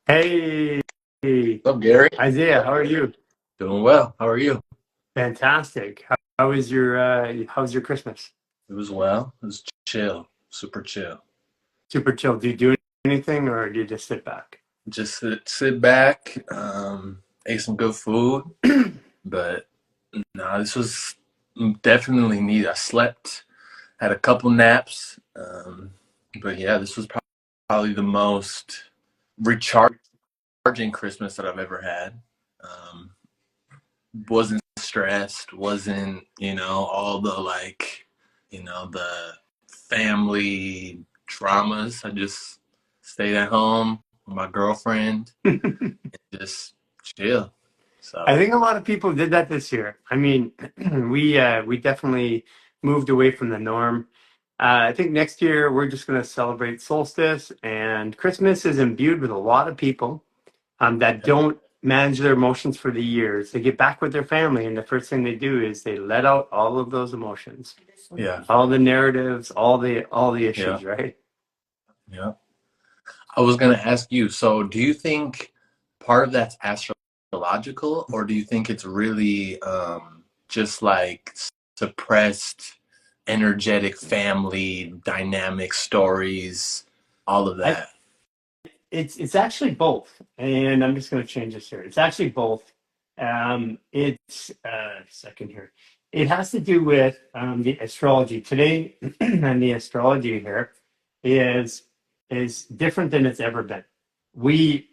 Hey, What's up, Gary? Isaiah, how are you? Doing well. How are you? Fantastic. How's your Christmas? It was well. It was chill, super chill. Super chill. Do you do anything or do you just sit back? Just sit back, ate some good food, but no, this was definitely needed. I slept, had a couple naps, but yeah, this was probably the most recharging Christmas that I've ever had. Um, wasn't stressed, wasn't, all the the family dramas. I just stayed at home with my girlfriend and just chill. I So, think a lot of people did that this year. I mean, we definitely moved away from the norm. I think next year we're just going to celebrate solstice, and Christmas is imbued with a lot of people that don't manage their emotions for the years. They get back with their family, and the first thing they do is they let out all of those emotions, yeah, all the narratives, all the yeah, issues, right? yeah. I was going to ask you, so do you think part of that's astrological, or do you think it's really just like suppressed, energetic family dynamic stories, all of I that? it's actually both, and I'm just going to change this here. It's actually both. It's second here. It has to do with the astrology today, and the astrology here is is different than it's ever been. We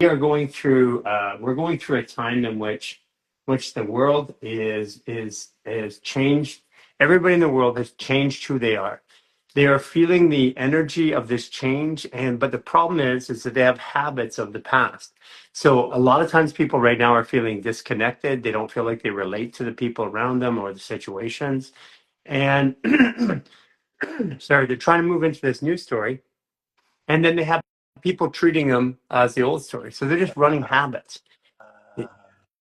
are going through we're going through a time in which the world is changed. Everybody in the world has changed who they are. They are feeling the energy of this change, and but the problem is that they have habits of the past. So a lot of times people right now are feeling disconnected. They don't feel like they relate to the people around them or the situations. And sorry, they're trying to move into this new story, and then they have people treating them as the old story. So they're just running habits.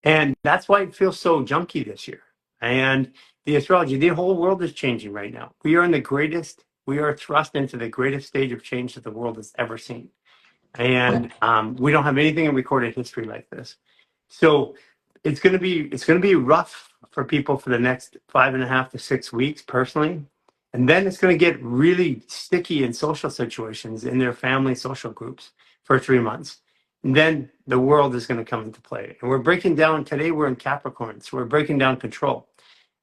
And that's why it feels so junky this year. And the astrology, the whole world is changing right now. We are thrust into the greatest stage of change that the world has ever seen. And we don't have anything in recorded history like this. So it's going to be rough for people for the next 5.5 to 6 weeks personally. And then it's going to get really sticky in social situations in their family social groups for 3 months. And then the world is going to come into play. And we're breaking down today, we're in Capricorn, so we're breaking down control.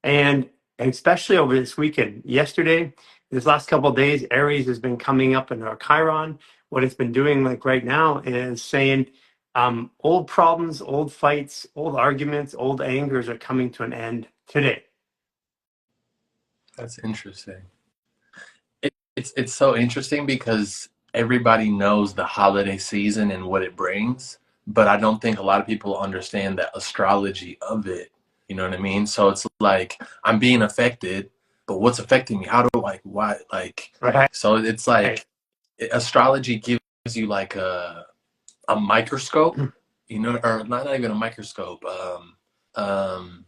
And especially over this weekend, yesterday, this last couple of days, Aries has been coming up in our Chiron. What it's been doing, like right now, is saying old problems, old fights, old arguments, old angers are coming to an end today. That's interesting. It's so interesting because everybody knows the holiday season and what it brings, but I don't think a lot of people understand the astrology of it. You know what I mean? So it's like I'm being affected, but what's affecting me? How do I why like Right. so it's like astrology gives you like a microscope, or not even a microscope. Um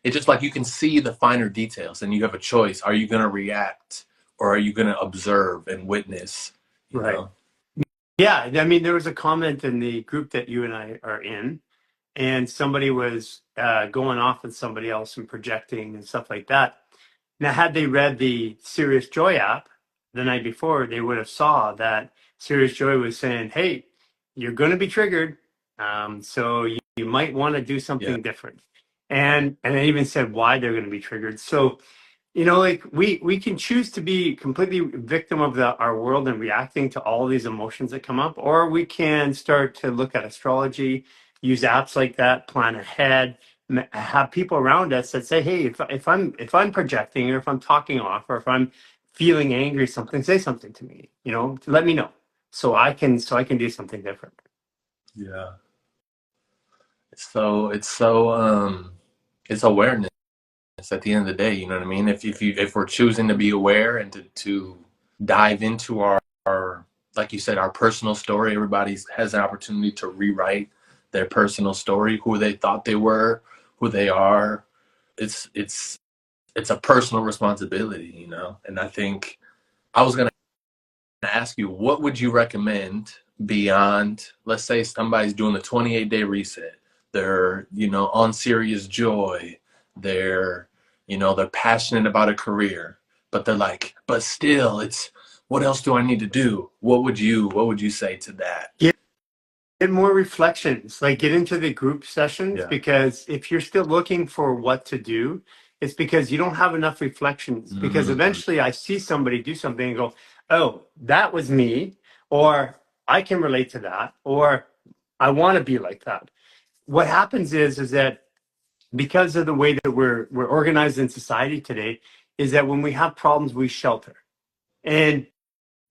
it's just like you can see the finer details and you have a choice. Are you going to react or are you going to observe and witness, you Right. know? Yeah. I mean, there was a comment in the group that you and I are in, and somebody was going off with somebody else and projecting and stuff like that. Now, had they read the Serious Joy app the night before, they would have saw that Serious Joy was saying, "Hey, you're going to be triggered, so you might want to do Yeah. something different." And they even said why they're going to be triggered. So like we can choose to be completely victim of our world and reacting to all these emotions that come up, or we can start to look at astrology, use apps like that, plan ahead, have people around us that say, hey, if I'm projecting, or if I'm talking off, or if I'm feeling angry, something, say something to me, to let me know, so I can do something different. Yeah. So it's awareness at the end of the day, you know what I mean? If we're choosing to be aware and to dive into our like you said, our personal story, everybody has an opportunity to rewrite their personal story, who they thought they were, who they are. It's it's a personal responsibility, And I think I was going to ask you, what would you recommend beyond, let's say somebody's doing the 28-day reset. They're, on serious joy. They're, they're passionate about a career, but they're like, but still it's, what else do I need to do? What would you say to that? Get more reflections, like get into the group sessions, Yeah. because if you're still looking for what to do, it's because you don't have enough reflections. Because Mm, eventually I see somebody do something and go, oh, that was me, or I can relate to that, or I want to be like that. What happens is that because of the way that we're organized in society today, is that when we have problems, we shelter. And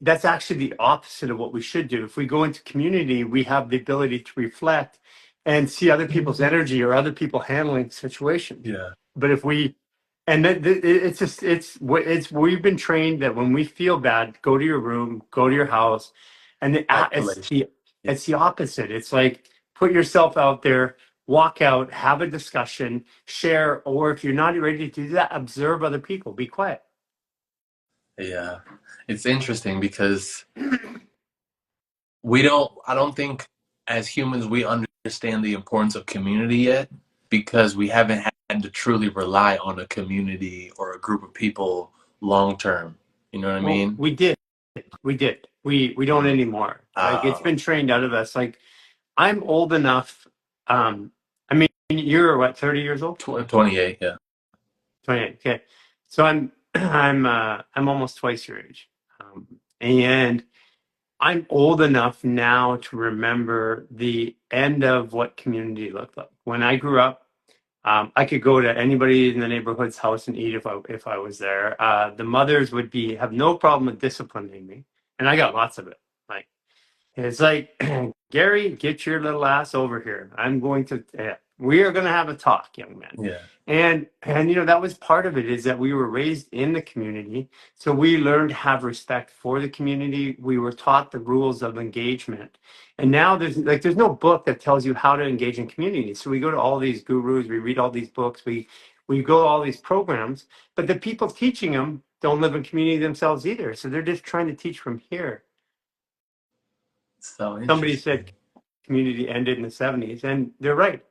that's actually the opposite of what we should do. If we go into community, we have the ability to reflect and see other people's energy or other people handling situations. yeah. But if we, and then it's just, we've been trained that when we feel bad, go to your room, go to your house. And Isolation. Yeah. it's the opposite. It's like, put yourself out there, walk out, have a discussion, share, or if you're not ready to do that, observe other people, be quiet. Yeah. It's interesting because I don't think as humans we understand the importance of community yet, because we haven't had to truly rely on a community or a group of people long term. You know what I Well, mean? we did. We did. We don't anymore. Like it's Uh, been trained out of us. Like I'm old enough. I mean, you're what, 30 years old? 28, yeah. 28. Okay. So I'm I'm almost twice your age. And I'm old enough now to remember the end of what community looked like. When I grew up, I could go to anybody in the neighborhood's house and eat if I was there. The mothers would have no problem with disciplining me, and I got lots of it. Like it's like, Gary, get your little ass over here. We are going to have a talk, young man. Yeah. And that was part of it, is that we were raised in the community, so we learned to have respect for the community. We were taught the rules of engagement, and now there's no book that tells you how to engage in community. So we go to all these gurus, we read all these books, we go to all these programs, but the people teaching them don't live in community themselves either. So they're just trying to teach from here. So Somebody said interesting. community ended in the 70s, and they're right.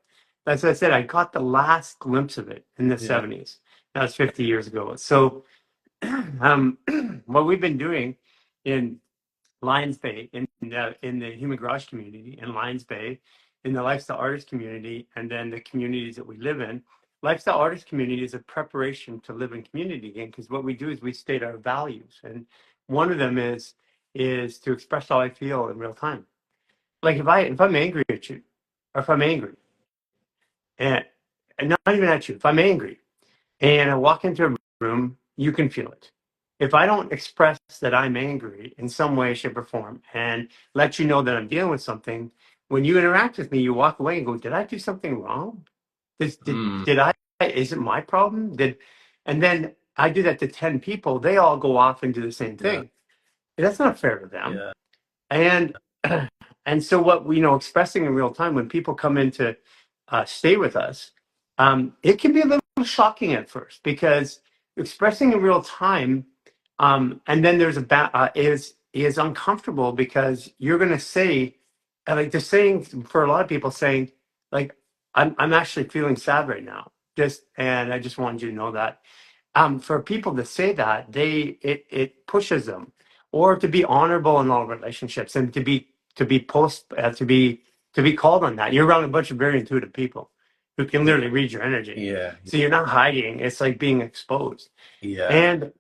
As I said, I caught the last glimpse of it in the Yeah. 70s. That was 50 years ago. So um, what we've been doing in Lions Bay, in the Human Garage community, in Lions Bay, in the Lifestyle Artist community, and then the communities that we live in. Lifestyle Artist community is a preparation to live in community again, because what we do is we state our values, and one of them is to express how I feel in real time. Like if I'm angry at you, or if I'm angry, and, and not even at you, if I'm angry and I walk into a room, you can feel it. If I don't express that I'm angry in some way, shape, or form, and let you know that I'm dealing with something, when you interact with me, you walk away and go, "Did I do something wrong? Mm, Did I? Is it my problem? And then I do that to 10 people. They all go off and do the same yeah. thing. That's not fair to them. Yeah. And and so what we expressing in real time when people come in to stay with us, it can be a little shocking at first, because expressing in real time, and then there's is uncomfortable, because you're going to say, like the saying for a lot of people, saying like, I'm actually feeling sad right now, and I just wanted you to know that. For people to say that, it pushes them, or to be honorable in all relationships, and to be called on that. You're around a bunch of very intuitive people who can Yeah. literally read your energy, Yeah. so you're not hiding. It's like being exposed. Yeah. And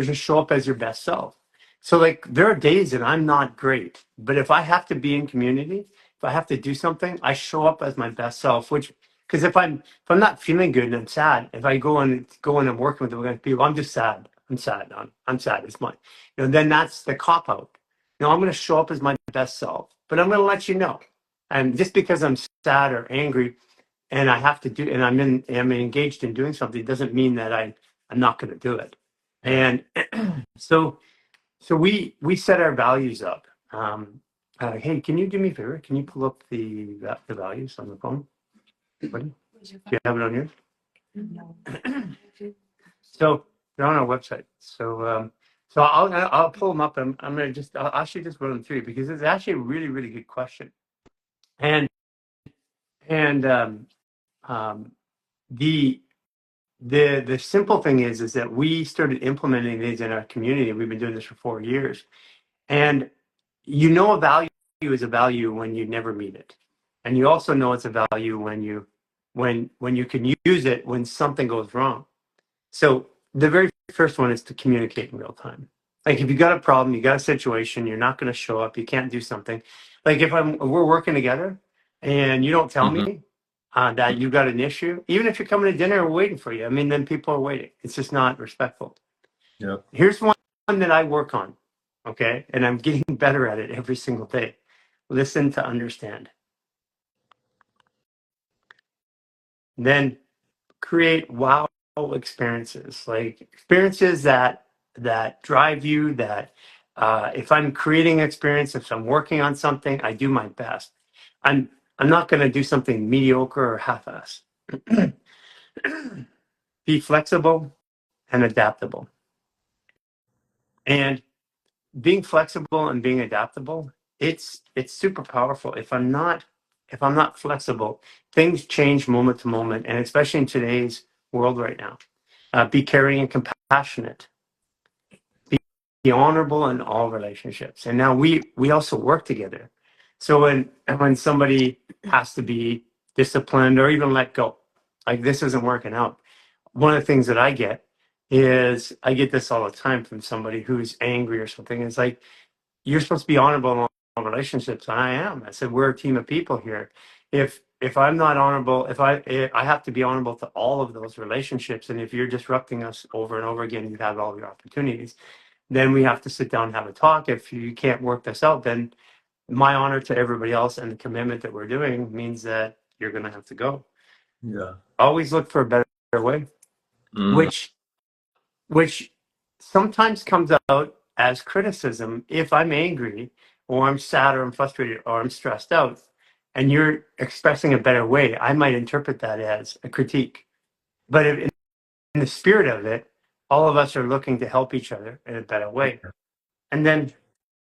just show up as your best self. So like there are days that I'm not great, but if I have to be in community, if I have to do something, I show up as my best self. Which, because if I'm not feeling good and I'm sad, if I go in and working with the people, I'm just sad. I'm sad. I'm sad. It's my, then that's the cop out. No, I'm going to show up as my best self, but I'm going to let you know. And just because I'm sad or angry, and I have to do, and I'm engaged in doing something, doesn't mean that I'm not going to do it. Yeah. And so we set our values up. Hey, can you do me a favor? Can you pull up the values on the phone, buddy? Do you have it on yours? So they're on our website. So So I'll pull them up. I'm gonna just I'll actually just run them through because it's actually a really really good question. And and um, the the simple thing is that we started implementing these in our community. We've been doing this for 4 years, and you know a value is a value when you never meet it, and you also know it's a value when you can use it when something goes wrong. So the very first one is to communicate in real time. Like if you got a problem, you got a situation, you're not going to show up, you can't do something. Like if we're working together and you don't tell Mm-hmm. me that you got an issue, even if you're coming to dinner, we're waiting for you. I mean, then people are waiting. It's just not respectful. Yep. Here's one that I work on, okay, and I'm getting better at it every single day. Listen to understand. Then create wow experiences, like experiences that drive you, that if I'm creating experience, if I'm working on something, I do my best. I'm not going to do something mediocre or half-ass. Be flexible and adaptable. And being flexible and being adaptable, it's super powerful. If I'm not flexible, things change moment to moment, and especially in today's world right now. Be caring and compassionate. Be honorable in all relationships. And now we also work together. So when somebody has to be disciplined or even let go, like this isn't working out. One of the things that I get is I get this all the time from somebody who's angry or something. It's like, you're supposed to be honorable in all relationships, and I am. I said we're a team of people here. If I'm not honorable, if I have to be honorable to all of those relationships, and if you're disrupting us over and over again, you've had all your opportunities, then we have to sit down and have a talk. If you can't work this out, then my honor to everybody else and the commitment that we're doing means that you're going to have to go. Yeah. Always look for a better way, Mm. which which sometimes comes out as criticism if I'm angry or I'm sad or I'm frustrated or I'm stressed out and you're expressing a better way, I might interpret that as a critique. But if, in the spirit of it, all of us are looking to help each other in a better way. And then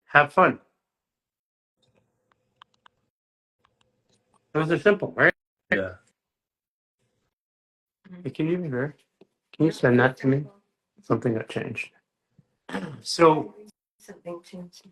have fun. Those are simple, right? Yeah. Hey, can you hear? Can you send that to me? Something that changed. So Something changed.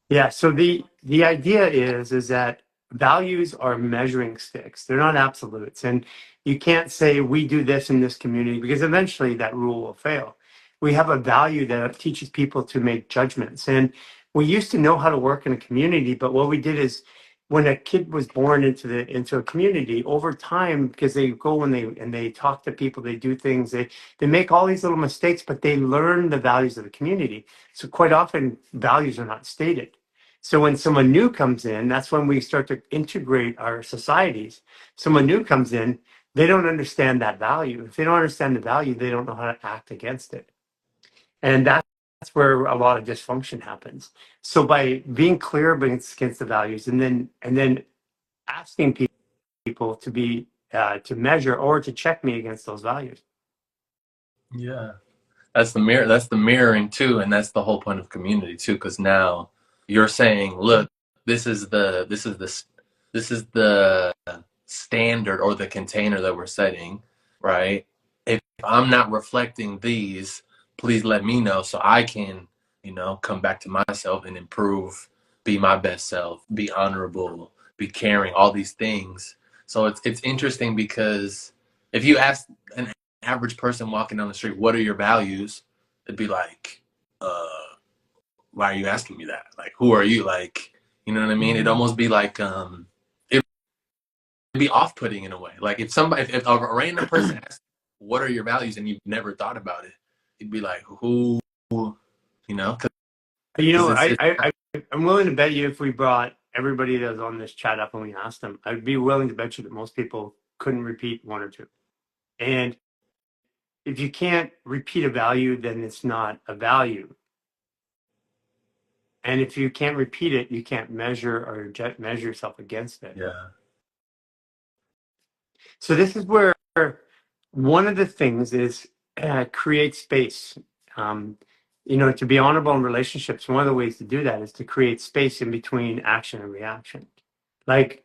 yeah, so the idea is that values are measuring sticks. They're not absolutes. And you can't say we do this in this community because eventually that rule will fail. We have a value that teaches people to make judgments. And we used to know how to work in a community, but what we did is when a kid was born into a community, over time, because they go and they talk to people, they do things, they make all these little mistakes, but they learn the values of the community. So quite often values are not stated. So when someone new comes in, that's when we start to integrate our societies. Someone new comes in, they don't understand that value. If they don't understand the value, they don't know how to act against it. And that's where a lot of dysfunction happens. So by being clear against the values and then asking people to be to measure or to check me against those values. Yeah. That's the mirroring too, and that's the whole point of community too, because now you're saying, look, this is the standard or the container that we're setting, right? If I'm not reflecting these, please let me know so I can, come back to myself and improve, be my best self, be honorable, be caring, all these things. So it's interesting because if you ask an average person walking down the street, what are your values? It'd be like, uh, why are you asking me that? Like, who are you? Like, you know what I mean? It'd almost be like, it'd be off-putting in a way. Like if a random person asks, what are your values? And you've never thought about it, you'd be like, who, cause You know, it's I'm willing to bet you if we brought everybody that's on this chat up and we asked them, I'd be willing to bet you that most people couldn't repeat one or two. And if you can't repeat a value, then it's not a value. And if you can't repeat it, you can't measure or measure yourself against it. yeah, So this is where one of the things is create space. Um, to be honorable in relationships, one of the ways to do that is to create space in between action and reaction. Like,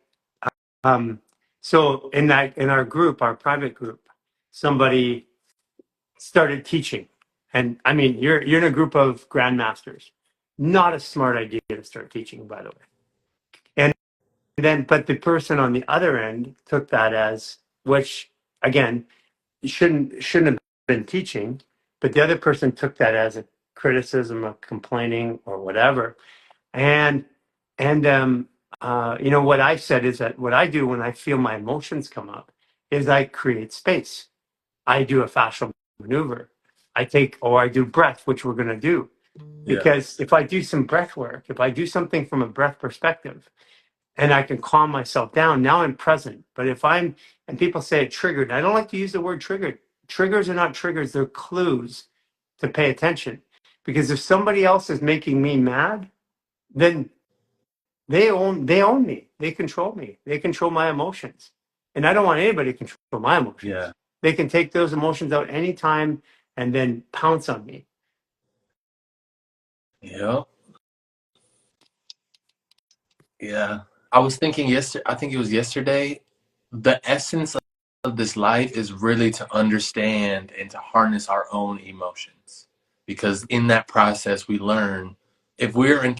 um, so in our group, our private group, somebody started teaching. And I mean, you're in a group of grandmasters. Not a smart idea to start teaching, by the way. And then, but the person on the other end took that as, which again, shouldn't have been teaching, but the other person took that as a criticism of complaining or whatever. And what I said is that what I do when I feel my emotions come up is I create space. I do a fascial maneuver. I do breath, which we're going to do. Yeah. Because if I do some breath work, if I do something from a breath perspective, and I can calm myself down, now I'm present. But and people say it triggered, I don't like to use the word triggered. Triggers are not triggers, they're clues to pay attention. Because if somebody else is making me mad, then they own me. They control me. They control my emotions. And I don't want anybody to control my emotions. Yeah. They can take those emotions out anytime and then pounce on me. Yeah. Yeah. I was thinking yesterday, I think it was yesterday, the essence of this life is really to understand and to harness our own emotions. Because in that process, we learn if we're in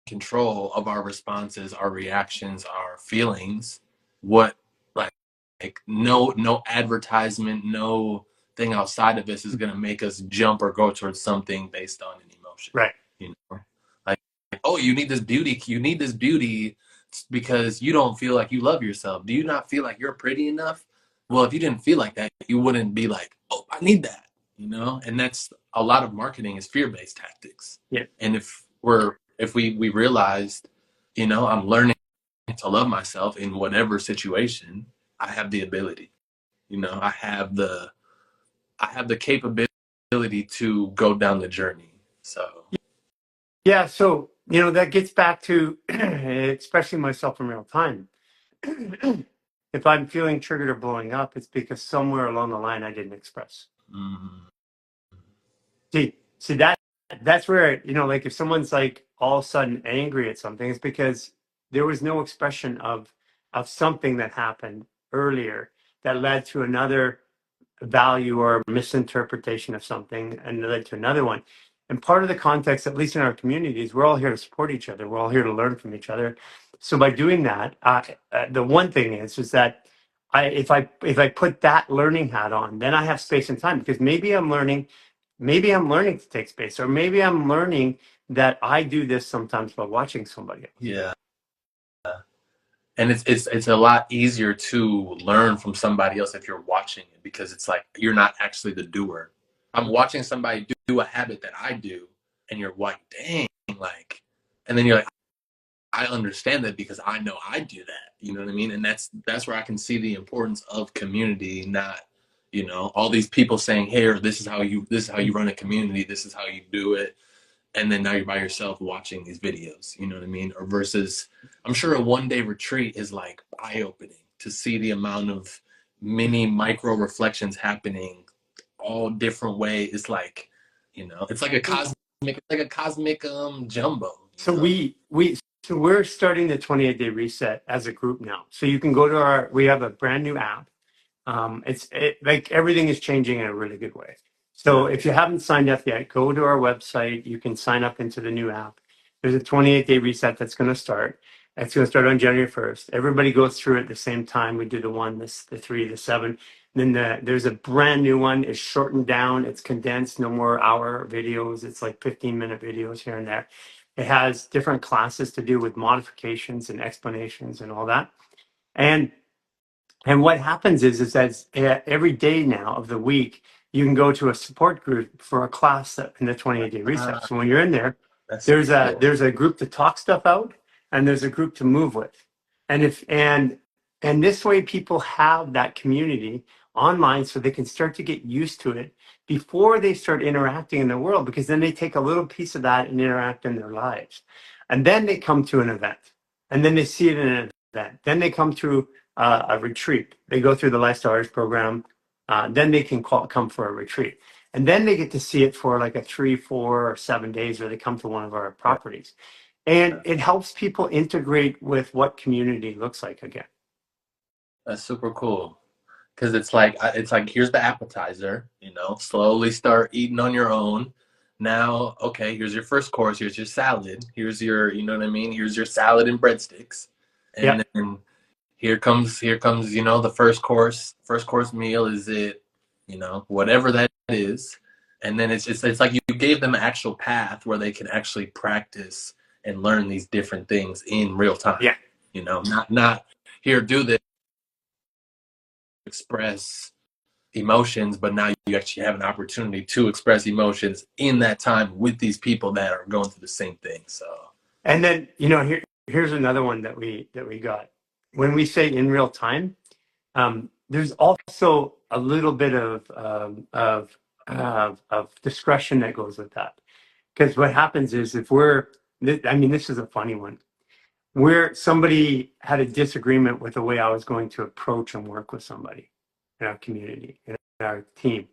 control of our responses, our reactions, our feelings, what like no advertisement, no thing outside of us is gonna make us jump or go towards something based on an emotion. Right. You know? Like, oh, you need this beauty because you don't feel like you love yourself. Do you not feel like you're pretty enough? Well, if you didn't feel like that, you wouldn't be like, oh, I need that, And that's a lot of marketing is fear-based tactics. Yeah. And if we realized, I'm learning to love myself in whatever situation, I have the ability. I have the capability to go down the journey. So Yeah. So, that gets back to especially myself in real time. If I'm feeling triggered or blowing up, it's because somewhere along the line I didn't express. mm, See that's where, like if someone's like all of a sudden angry at something, it's because there was no expression of something that happened earlier that led to another value or misinterpretation of something and led to another one. And part of the context, at least in our communities, we're all here to support each other. We're all here to learn from each other. So by doing that, the one thing is that if I put that learning hat on, then I have space and time because maybe I'm learning to take space, or maybe I'm learning that I do this sometimes by watching somebody else. yeah. And it's a lot easier to learn from somebody else if you're watching it because it's like you're not actually the doer. I'm watching somebody do a habit that I do, and you're like, dang, like, and then you're like, I understand that because I know I do that. You know what I mean? And that's where I can see the importance of community, not, all these people saying, "Here, this is how you run a community, this is how you do it." And then now you're by yourself watching these videos, you know what I mean? Or versus I'm sure a 1-day retreat is like eye-opening to see the amount of mini micro reflections happening all different ways. It's like, it's like a cosmic jumbo, So we're starting the 28-day reset as a group now. So you can go to we have a brand new app. Like everything is changing in a really good way. So if you haven't signed up yet, go to our website. You can sign up into the new app. There's a 28-day reset that's going to start. It's going to start on January 1st. Everybody goes through it at the same time. We do the 3, the 7. Then there's a brand new one. It's shortened down. It's condensed. No more hour videos. It's like 15-minute videos here and there. It has different classes to do with modifications and explanations and all that. And what happens is that every day now of the week, you can go to a support group for a class in the 28-day reset. So when you're in there, that's there's cool. there's a group to talk stuff out, and there's a group to move with. And this way, people have that community online, so they can start to get used to it before they start interacting in the world. Because then they take a little piece of that and interact in their lives, and then they come to an event, and then they see it in an event. Then they come to a retreat. They go through the Lifestyle Artist program. Then they can come for a retreat. And then they get to see it for like a 3, 4, or 7 days, or they come to one of our Yeah. properties. And it helps people integrate with what community looks like again. That's super cool. Because it's like here's the appetizer, slowly start eating on your own. Now, okay, here's your first course, here's your salad, here's your, you know what I mean? Here's your salad and breadsticks. Yeah. And then here comes, the first course meal is it, whatever that is. And then it's like you gave them an actual path where they can actually practice and learn these different things in real time. Yeah. Not here, do this, express emotions, but now you actually have an opportunity to express emotions in that time with these people that are going through the same thing. So And then, here's another one that we got. When we say in real time, there's also a little bit of discretion that goes with that. Because what happens is this is a funny one, where somebody had a disagreement with the way I was going to approach and work with somebody in our community, in our team,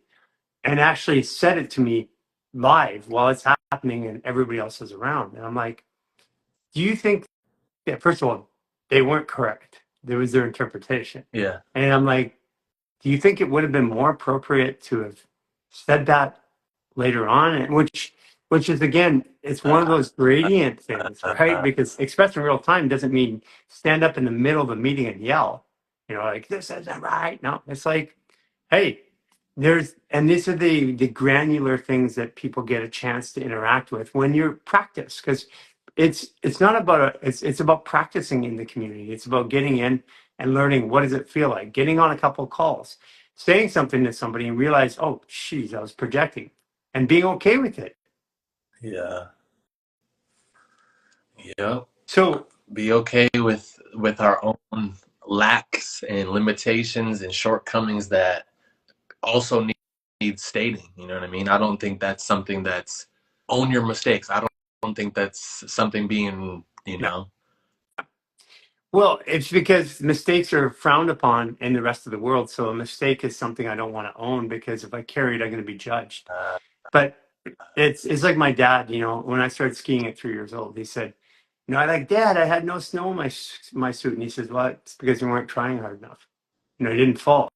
and actually said it to me live while it's happening and everybody else is around. And I'm like, do you think that, first of all, they weren't correct? There was their interpretation. yeah, And I'm like, do you think it would have been more appropriate to have said that later on? And which is, again, it's one of those gradient things, right? Because express in real time doesn't mean stand up in the middle of a meeting and yell, like, this isn't right. No, it's like, hey, and these are the granular things that people get a chance to interact with when you practice, because it's not about it's about practicing in the community. It's about getting in and learning, what does it feel like, getting on a couple of calls, saying something to somebody and realize, oh, geez, I was projecting, and being okay with it. yeah, yep. So Be okay with our own lacks and limitations and shortcomings that also need stating. You know what I mean? I don't think that's something that's own your mistakes. I don't think that's something being, no. Well, it's because mistakes are frowned upon in the rest of the world. So a mistake is something I don't want to own, because if I carry it, I'm going to be judged. uh, But it's like my dad, when I started skiing at 3 years old, he said, I like, Dad, I had no snow in my suit. And he says, well, it's because you weren't trying hard enough. You didn't fall.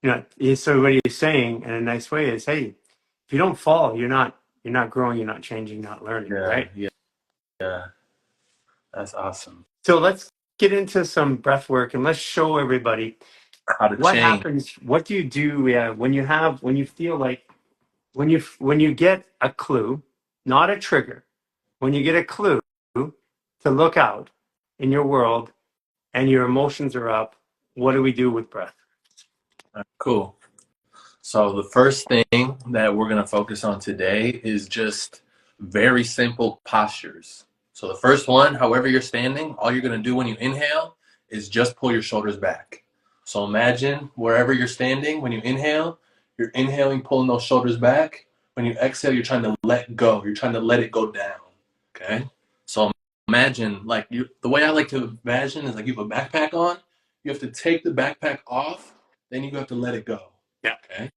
So what he's saying in a nice way is, hey, if you don't fall, you're not growing, you're not changing, not learning, yeah, right? yeah, yeah. That's awesome. So let's get into some breath work, and let's show everybody How to what change. happens. What do you do when you feel like, when you get a clue, not a trigger, when you get a clue to look out in your world and your emotions are up, what do we do with breath? Cool. So the first thing that we're going to focus on today is just very simple postures. So the first one, however you're standing, all you're going to do when you inhale is just pull your shoulders back. So imagine wherever you're standing, when you inhale, you're inhaling, pulling those shoulders back. When you exhale, you're trying to let go. You're trying to let it go down. Okay? So imagine, the way I like to imagine is like you have a backpack on. You have to take the backpack off, then you have to let it go. Yeah. Okay?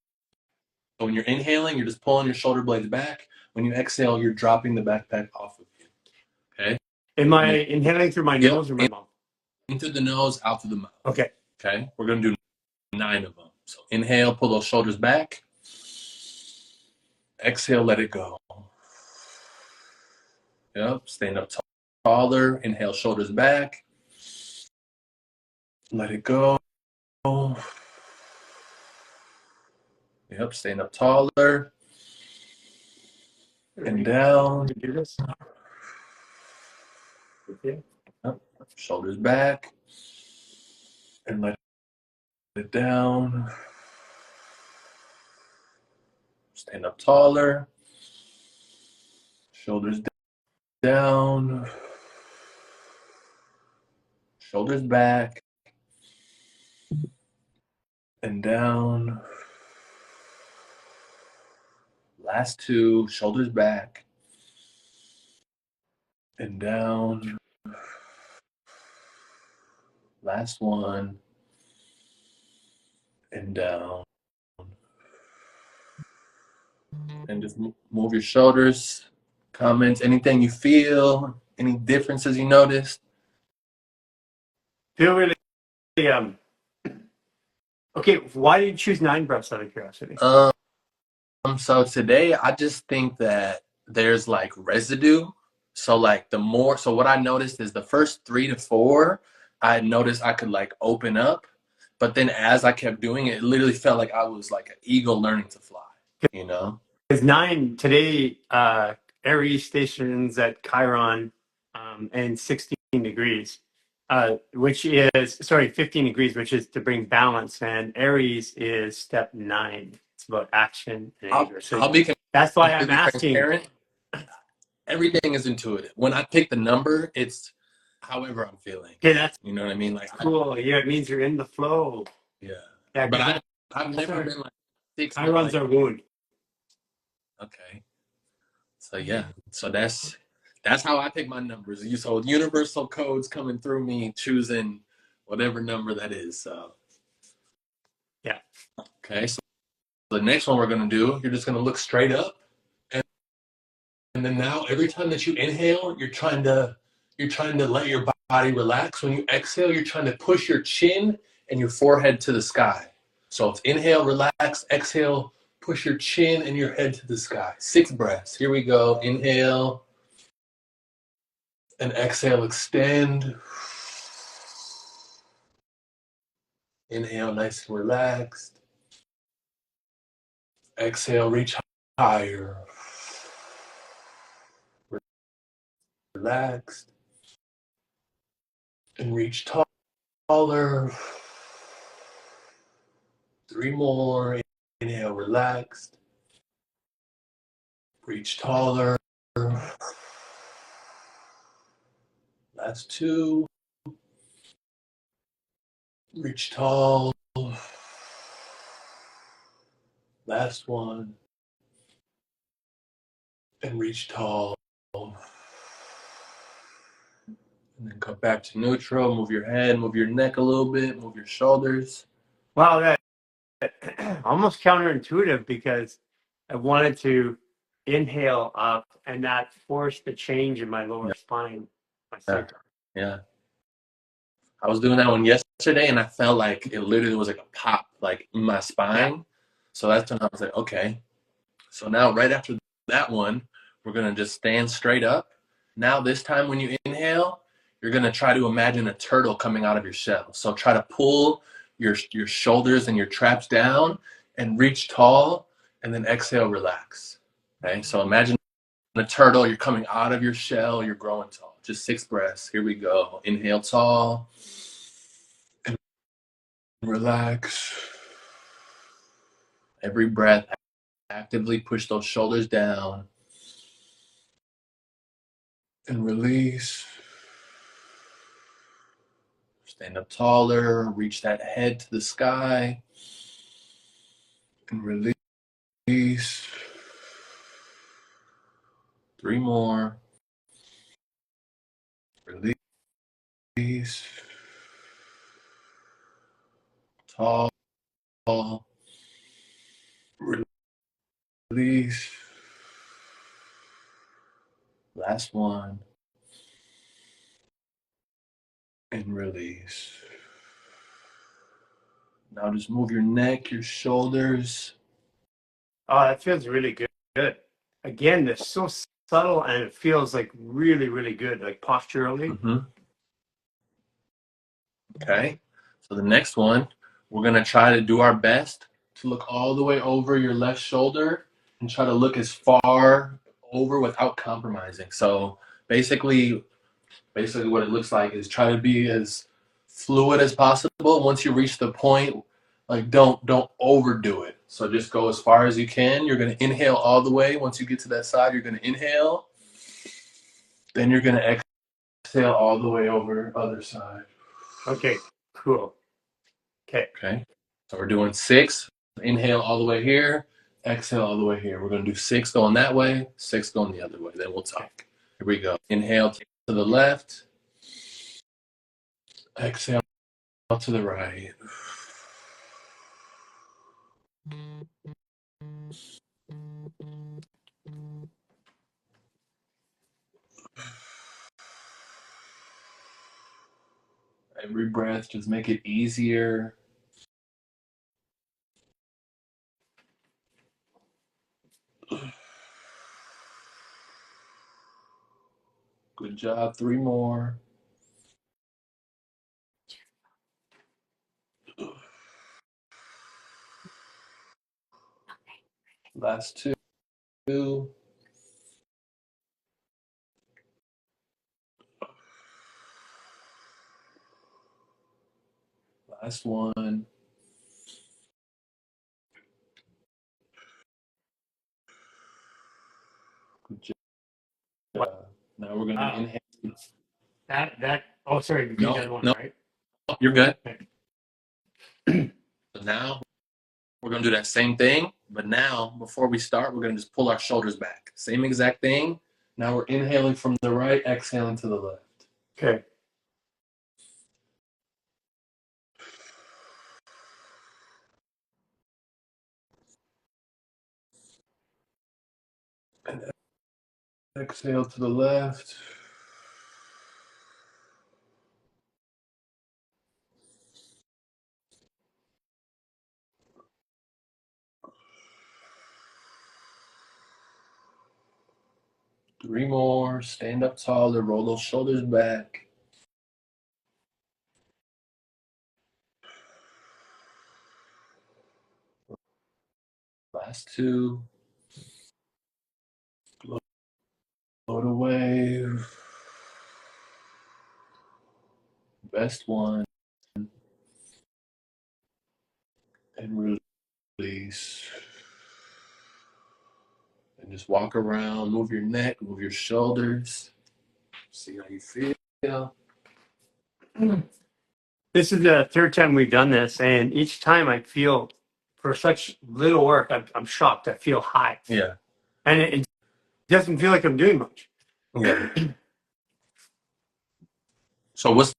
So when you're inhaling, you're just pulling your shoulder blades back. When you exhale, you're dropping the backpack off of you. Okay? Am I inhaling through my Yep. nose or my mouth? In through the nose, out through the mouth. Okay. Okay? We're going to do 9 of them. So inhale, pull those shoulders back. Exhale, let it go. Yep. Stand up taller. Inhale, shoulders back. Let it go. Yep. Stand up taller and down. Do this. Okay. Yep. Shoulders back and let it down. Stand up taller. Shoulders down. Shoulders back and down. Last 2, shoulders back and down. Last 1 and down. And just move your shoulders. Comments, anything you feel, any differences you noticed? Feel really okay. Why did you choose 9 breaths out of curiosity? So today I just think that there's like residue. So like so what I noticed is the first 3 to 4, I noticed I could like open up, but then as I kept doing it, it literally felt like I was like an eagle learning to fly, you know? Because 9 today, Aries stations at Chiron, and 16 degrees, which is, sorry, 15 degrees, which is to bring balance. And Aries is step 9. It's about action and anger. So I'll be that's why I'm completely asking. transparent. Everything is intuitive. When I pick the number, it's however I'm feeling. Okay, that's You know what I mean? Like, cool. Yeah, it means you're in the flow. yeah. Yeah, But because I've that's never our been like 6 months. Chiron's Like, our wound. okay. So yeah. So that's how I pick my numbers. So universal codes coming through me choosing whatever number that is. So Yeah. okay. So the next one we're gonna do, you're just gonna look straight up, and then now every time that you inhale, you're trying to let your body relax. When you exhale, you're trying to push your chin and your forehead to the sky. So it's inhale, relax, exhale, push your chin and your head to the sky. 6 breaths. Here we go. Inhale and exhale, extend. Inhale, nice and relaxed. Exhale, reach higher. Relaxed. And reach taller. 3 more. Inhale, relaxed. Reach taller. Last 2. Reach tall. Last 1. And reach tall. And then come back to neutral. Move your head, move your neck a little bit, move your shoulders. Wow, that almost counterintuitive, because I wanted to inhale up and that forced the change in my lower Yeah. spine, my Yeah. sacrum. Yeah. I was doing that one yesterday and I felt like it literally was like a pop like in my Yeah. spine. So that's when I was like, okay. So now right after that one, we're gonna just stand straight up. Now this time when you inhale, you're gonna try to imagine a turtle coming out of your shell. So try to pull your shoulders and your traps down and reach tall, and then exhale, relax. Okay, so imagine a turtle, you're coming out of your shell, you're growing tall. Just 6 breaths. Here we go. Inhale tall and relax. Every breath, actively push those shoulders down and release. Stand up taller, reach that head to the sky, and release. 3 more. Release. Tall. Release. Last one. And release. Now just move your neck, your shoulders. Oh, that feels really good. Good. Again, it's so subtle and it feels like really, really good, like posturally. Mm-hmm. Okay. So the next one, we're going to try to do our best to look all the way over your left shoulder and try to look as far over without compromising. So basically what it looks like is try to be as fluid as possible. Once you reach the point, like don't overdo it. So just go as far as you can. You're going to inhale all the way. Once you get to that side, you're going to inhale. Then you're going to exhale all the way over other side. Okay, cool. Okay. Okay. So we're doing 6. Inhale all the way here. Exhale all the way here. We're going to do 6 going that way, 6 going the other way. Then we'll Okay. talk. Here we go. Inhale to the left. Exhale to the right. Every breath, just make it easier. Good job. 3 more. Last 2. Last 1. Good job. Now we're going to inhale. Oh, sorry, you did the other one, No, right? you're good. Okay. So now we're going to do that same thing, but now before we start, we're going to just pull our shoulders back. Same exact thing. Now we're inhaling from the right, exhaling to the left. Okay. And exhale to the left. Three more. Stand up taller. Roll those shoulders back. Last 2. Float away. Best one. And release. And just walk around. Move your neck. Move your shoulders. See how you feel. This is the third time we've done this, and each time I feel, for such little work, I'm shocked. I feel high. Yeah. And it doesn't feel like I'm doing much. Yeah. So what's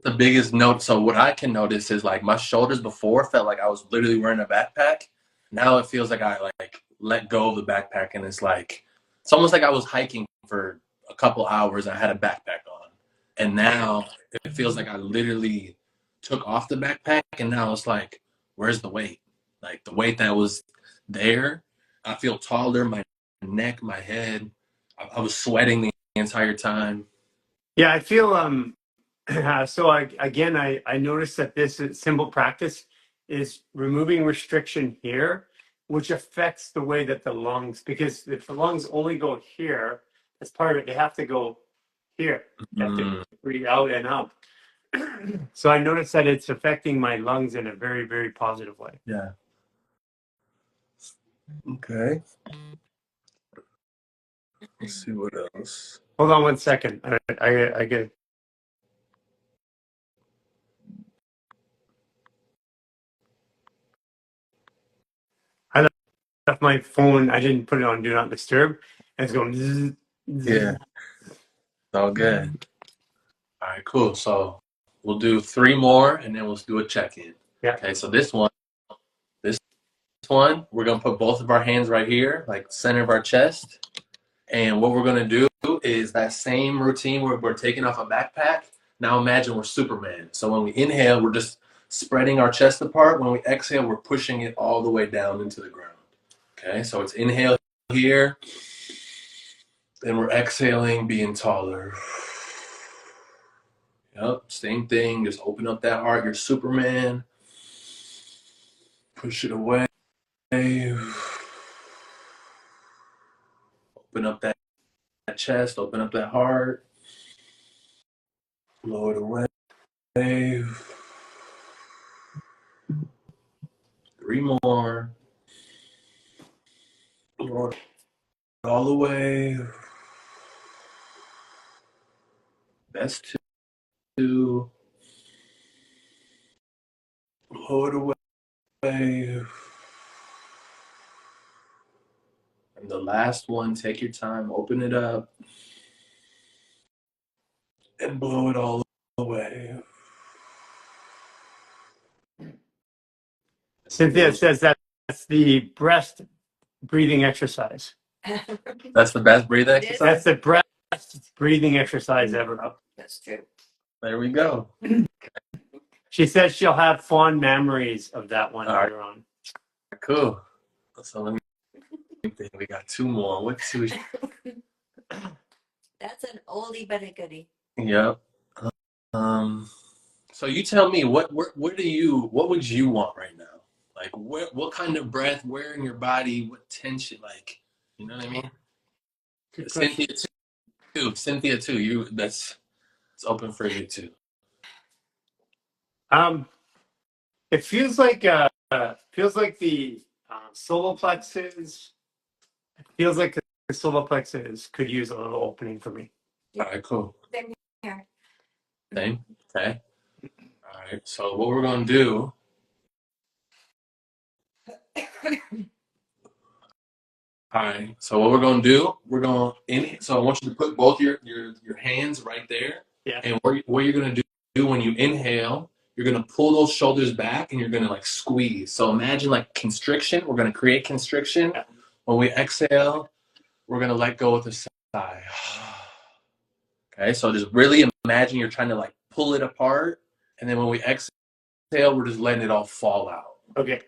the biggest note? So what I can notice is like my shoulders before felt like I was literally wearing a backpack. Now it feels like I like let go of the backpack, and it's almost like I was hiking for a couple hours and I had a backpack on. And now it feels like I literally took off the backpack, and now it's like, where's the weight? Like the weight that was there, I feel taller, my neck, my head. I was sweating the entire time. Yeah, I feel so I noticed that this simple practice is removing restriction here, which affects the way that the lungs, because if the lungs only go here, that's part of it, they have to go here. You have to Mm, breathe out and up. So I noticed that it's affecting my lungs in a very, very positive way. yeah. Okay. Let's see what else. Hold on one second. I get. I left my phone. I didn't put it on Do Not Disturb. And it's going. Zzz, zzz. Yeah, it's all good. All right, cool. So we'll do 3 more and then we'll do a check-in. Yeah. Okay, so this one, we're gonna put both of our hands right here, like center of our chest. And what we're gonna do is that same routine where we're taking off a backpack. Now imagine we're Superman. So when we inhale, we're just spreading our chest apart. When we exhale, we're pushing it all the way down into the ground. Okay, so it's inhale here, then we're exhaling, being taller. Yep, same thing. Just open up that heart. You're Superman. Push it away. Open up that chest. Open up that heart. Blow it away. 3 more. Blow it all the way. That's 2. Blow it away. And the last one, take your time. Open it up. And blow it all away. Cynthia says that that's the breast breathing exercise. That's the best breathing exercise? That's the best breathing exercise ever. That's true. There we go. She says she'll have fond memories of that one later on. Cool. So let me think. We got two more. What two? That's an oldie but a goodie. Yep. So you tell me what would you want right now? Like what kind of breath, where in your body, what tension, like, you know what I mean? Good Cynthia question. too. Cynthia too. It's open for you too. It feels like the solar plexus. It feels like the solar plexus could use a little opening for me. All right, cool. Same here. Same. Okay. All right. So what we're gonna do? All right. So what we're gonna do? So I want you to put both your hands right there. Yeah. And what you're gonna do when you inhale, you're gonna pull those shoulders back and you're gonna like squeeze. So imagine like constriction. We're gonna create constriction. Yeah. When we exhale, we're gonna let go with a sigh. Okay. So just really imagine you're trying to like pull it apart, and then when we exhale, we're just letting it all fall out. Okay.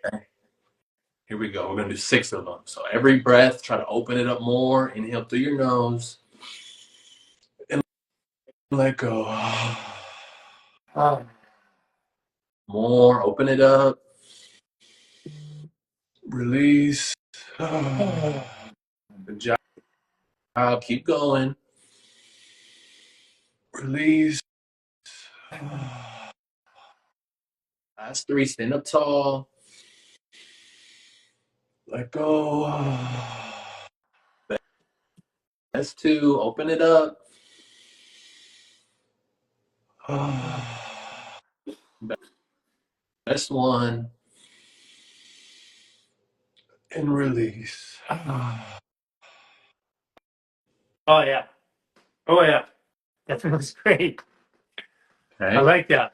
Here we go. We're going to do 6 of them. So every breath, try to open it up more. Inhale through your nose. And let go. More. Open it up. Release. Good job. Keep going. Release. Last 3. Stand up tall. Let go. Best 2. Open it up. Best 1. And release. Oh yeah. Oh yeah. That feels great. Okay. I like that.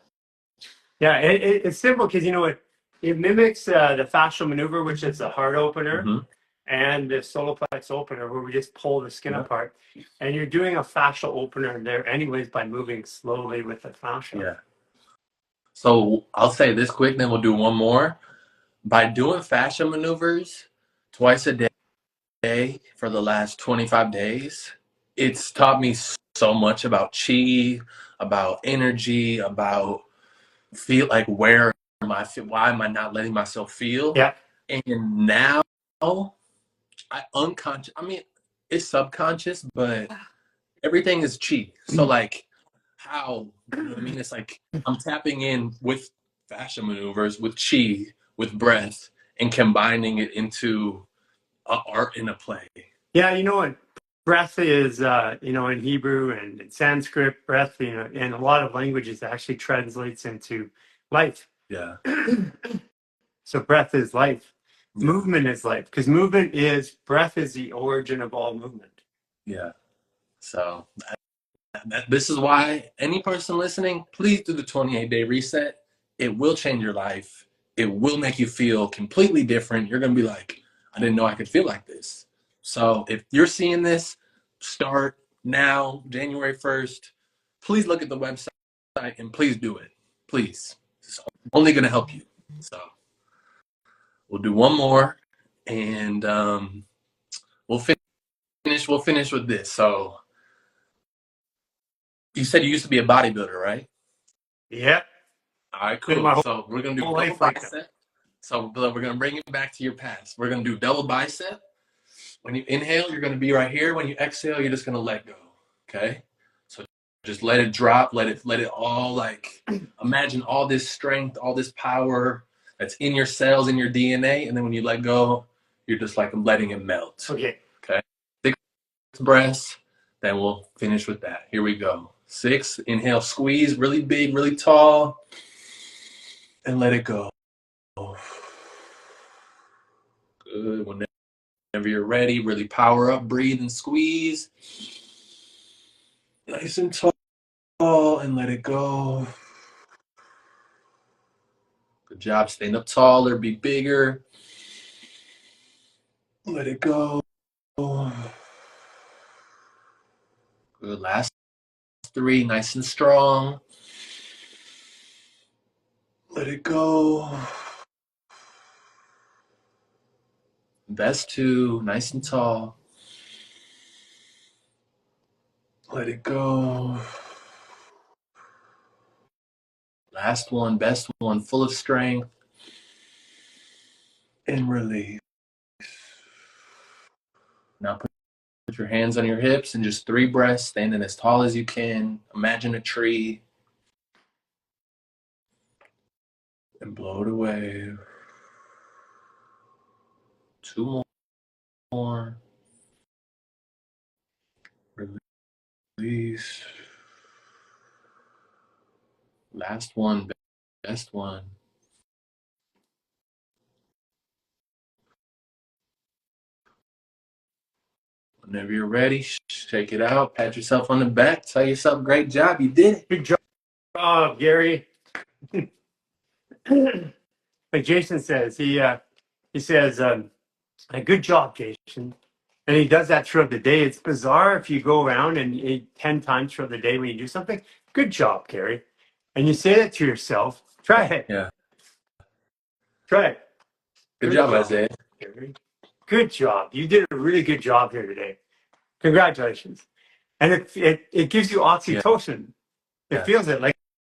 Yeah, it's simple because you know what? It mimics the fascial maneuver, which is the heart opener, Mhm. and the solar plex opener, where we just pull the skin apart. And you're doing a fascial opener there, anyways, by moving slowly with the fascia. Yeah. So I'll say this quick, then we'll do one more. By doing fascia maneuvers twice a day for the last 25 days, it's taught me so much about chi, about energy, about feel like where am I, why am I not letting myself feel? Yeah. And now I mean, it's subconscious, but everything is chi. So like how, you know what I mean? It's like I'm tapping in with fascia maneuvers, with chi, with breath, and combining it into a art in a play. Yeah, you know what? Breath is, in Hebrew and in Sanskrit, breath, in a lot of languages actually translates into life. Yeah. So breath is life. Yeah. Movement is life, because breath is the origin of all movement. Yeah. So this is why any person listening, please do the 28-day reset. It will change your life. It will make you feel completely different. You're going to be like, I didn't know I could feel like this. So if you're seeing this, start now, January 1st. Please look at the website and please do it. Please. It's only going to help you. So we'll do one more and we'll finish with this. So you said you used to be a bodybuilder, right? Yeah. All right, Been cool. my So we're gonna do whole double life like that. bicep. So we're gonna bring it back to your past. We're gonna do double bicep. When you inhale, you're gonna be right here. When you exhale, you're just gonna let go. Okay. So just let it drop. Let it all like imagine all this strength, all this power that's in your cells, in your DNA, and then when you let go, you're just like letting it melt. Okay. Okay. 6 breaths. Then we'll finish with that. Here we go. 6. Inhale, squeeze, really big, really tall, and let it go. Good. Whenever you're ready, really power up, breathe and squeeze. Nice and tall, and let it go. Good job. Stand up taller, be bigger. Let it go. Good. Last 3, nice and strong. Let it go. Best 2, nice and tall. Let it go. Last one, best one, full of strength. And release. Now put your hands on your hips and just 3 breaths, standing as tall as you can. Imagine a tree. And blow it away. 2 more. Release. Last one, best one. Whenever you're ready, shake it out. Pat yourself on the back. Tell yourself, great job. You did it. Good job, Gary. Like Jason says, he says, good job, Jason. And he does that throughout the day. It's bizarre if you go around and 10 times throughout the day when you do something, good job, Gary. And you say that to yourself. Try it. Yeah. Try it. Good job, Isaiah. Gary. Good job. You did a really good job here today. Congratulations. And it gives you oxytocin. Yeah. It feels it like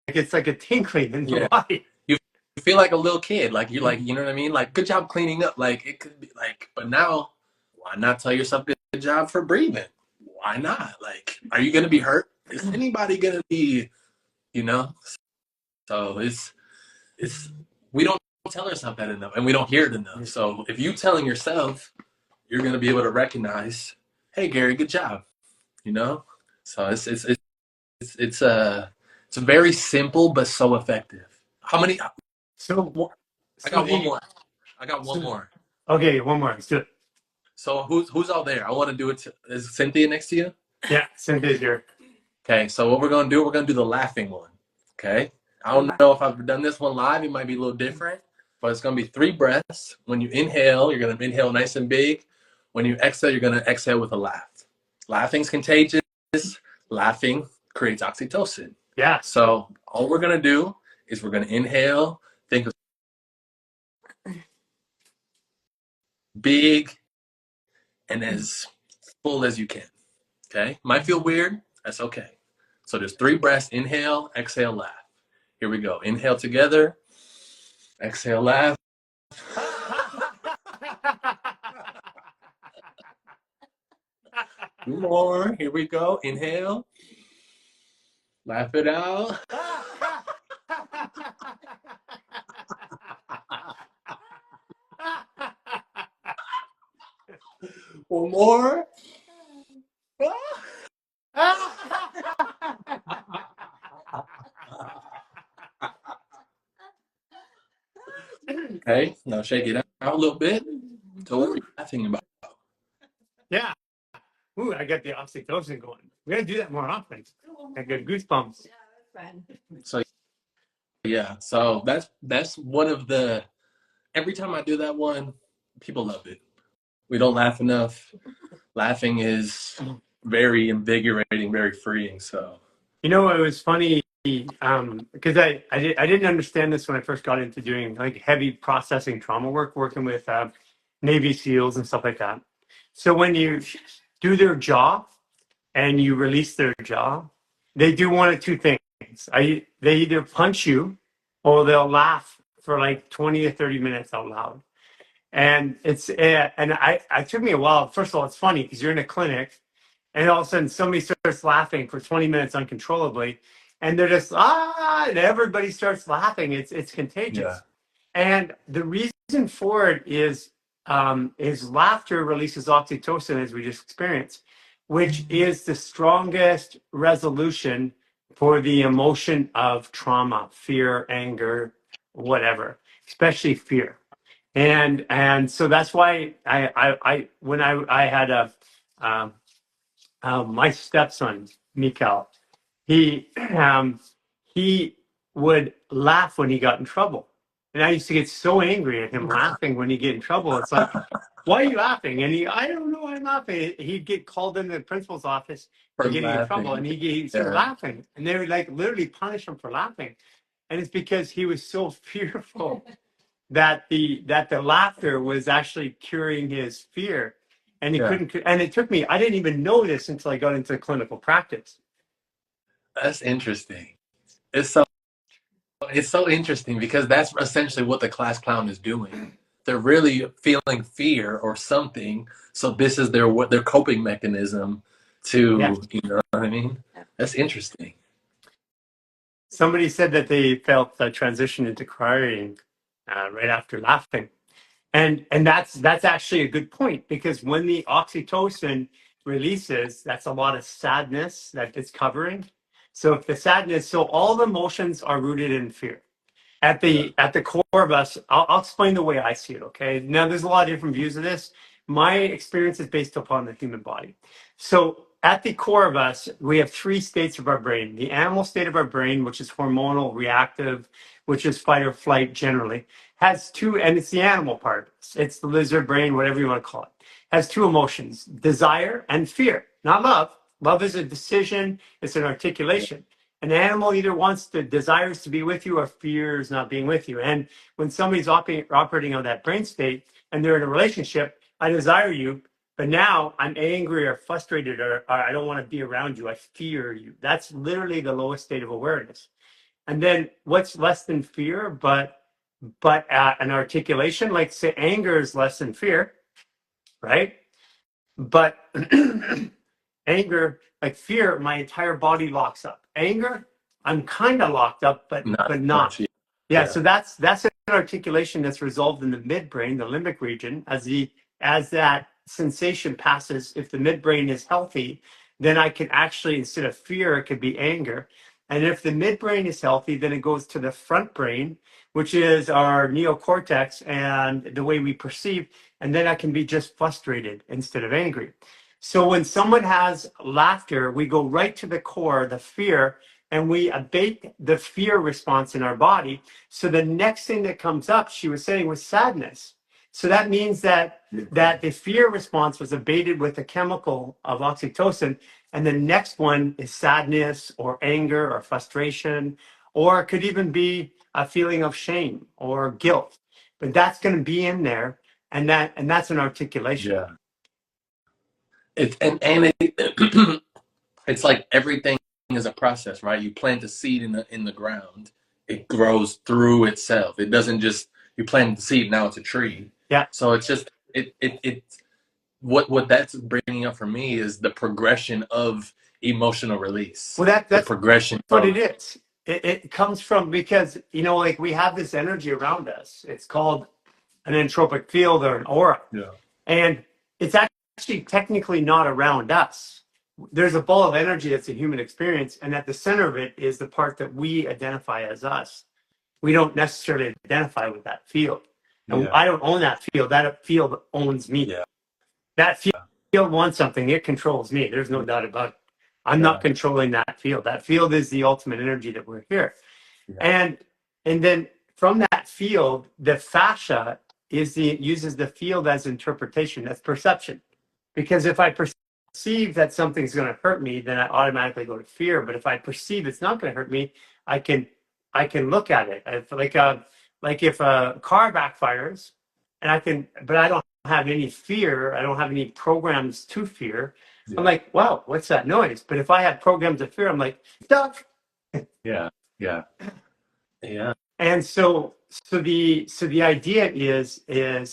it's like a tinkling in the body. You feel like a little kid. Like you're like, you know what I mean? Like, good job cleaning up. Like it could be like, but now, why not tell yourself good job for breathing? Why not? Like, are you gonna be hurt? Is anybody gonna be, you know? So it's we don't tell ourselves that enough, and we don't hear it enough. So if you telling yourself, you're gonna be able to recognize, hey, Gary, good job. You know? So it's very simple but so effective. How many? So I got one more. I got one more. Okay, one more. Let's do it. So who's all there? I want to do it. Is Cynthia next to you? Yeah, Cynthia's here. Okay, so what we're gonna do? We're gonna do the laughing one. Okay. I don't know if I've done this one live. It might be a little different, but it's gonna be 3 breaths. When you inhale, you're gonna inhale nice and big. When you exhale, you're gonna exhale with a laugh. Laughing's contagious. Laughing creates oxytocin. Yeah. So all we're gonna do is we're gonna inhale. Think of big and as full as you can. Okay? Might feel weird. That's okay. So there's 3 breaths. Inhale, exhale, laugh. Here we go. Inhale together. Exhale, laugh. 2 more. Here we go. Inhale. Laugh it out. One more. Okay, now shake it out a little bit. So what were you laughing about? Yeah. Ooh, I got the oxytocin going. We gotta do that more often. I got goosebumps. Yeah, that's fun. So yeah, so that's one of the. Every time I do that one, people love it. We don't laugh enough. Laughing is very invigorating, very freeing. So You know, it was funny because I didn't understand this when I first got into doing like heavy processing trauma work, working with Navy SEALs and stuff like that. So when you do their jaw and you release their jaw, they do one of two things. They either punch you or they'll laugh for like 20 or 30 minutes out loud. And it took me a while. First of all, it's funny because you're in a clinic and all of a sudden somebody starts laughing for 20 minutes uncontrollably and they're just and everybody starts laughing. It's contagious. yeah, And the reason for it is laughter releases oxytocin, as we just experienced, which is the strongest resolution for the emotion of trauma, fear, anger, whatever, especially fear. And so that's why when I had my stepson Mikhail, he he would laugh when he got in trouble. And I used to get so angry at him laughing when he'd get in trouble. It's like, why are you laughing? And I don't know why I'm laughing. He'd get called into the principal's office for For getting in trouble, and laughing. he'd start Yeah. laughing. And they would like literally punish him for laughing. And it's because he was so fearful that the laughter was actually curing his fear. And he Yeah. couldn't, and it took me, I didn't even know this until I got into clinical practice. That's interesting. It's so interesting because that's essentially what the class clown is doing. They're really feeling fear or something, so this is their coping mechanism Yeah. to, you know what I mean? That's interesting. Somebody said that they felt the transition into crying right after laughing. And that's actually a good point, because when the oxytocin releases, that's a lot of sadness that it's covering. So if the sadness, so all the emotions are rooted in fear. Yeah. At the core of us, I'll explain the way I see it. Okay. Now there's a lot of different views of this. My experience is based upon the human body. So at the core of us, we have three states of our brain. The animal state of our brain, which is hormonal, reactive, which is fight or flight generally, has two, and it's the animal part. It's the lizard brain, whatever you want to call it. Has two emotions: desire and fear. Not love. Love is a decision. It's an articulation. An animal either wants to, desires to be with you, or fears not being with you. And when somebody's operating on that brain state and they're in a relationship, I desire you, but now I'm angry or frustrated, or I don't want to be around you. I fear you. That's literally the lowest state of awareness. And then what's less than fear, but an articulation, like say anger is less than fear, right? But anger, like fear, my entire body locks up. Anger, I'm kind of locked up, Not but much. not. Yeah. Yeah, Yeah. so that's an articulation that's resolved in the midbrain, the limbic region. As that sensation passes, if the midbrain is healthy, then I can actually, instead of fear, it could be anger. And if the midbrain is healthy, then it goes to the front brain, which is our neocortex and the way we perceive. And then I can be just frustrated instead of angry. So when someone has laughter, we go right to the core, the fear, and we abate the fear response in our body. So the next thing that comes up, she was saying, was sadness. So that means that the fear response was abated with a chemical of oxytocin, and the next one is sadness or anger or frustration, or it could even be a feeling of shame or guilt. But that's going to be in there, and that's an articulation. Yeah. It's like everything is a process, right? You plant a seed in the ground, it grows through itself. It doesn't just, you plant the seed, now it's a tree. Yeah. So it's just what that's bringing up for me is the progression of emotional release. Well, The that's progression what it of is. It comes from, because, like we have this energy around us. It's called an entropic field or an aura. yeah. And it's actually technically not around us. There's a ball of energy that's a human experience. And at the center of it is the part that we identify as us. We don't necessarily identify with that field. And Yeah. I don't own that field. That field owns me. Yeah. That field wants something. It controls me. There's no doubt about it. I'm not controlling that field. That field is the ultimate energy that we're here. Yeah. And then from that field, the fascia uses the field as interpretation, that's perception. Because if I perceive that something's going to hurt me, then I automatically go to fear. But if I perceive it's not going to hurt me, I can look at it. Like if a car backfires, but I don't have any fear. I don't have any programs to fear. Yeah. I'm like, wow, what's that noise? But if I have programs of fear, I'm like, duck. Yeah. Yeah. Yeah. And so the idea is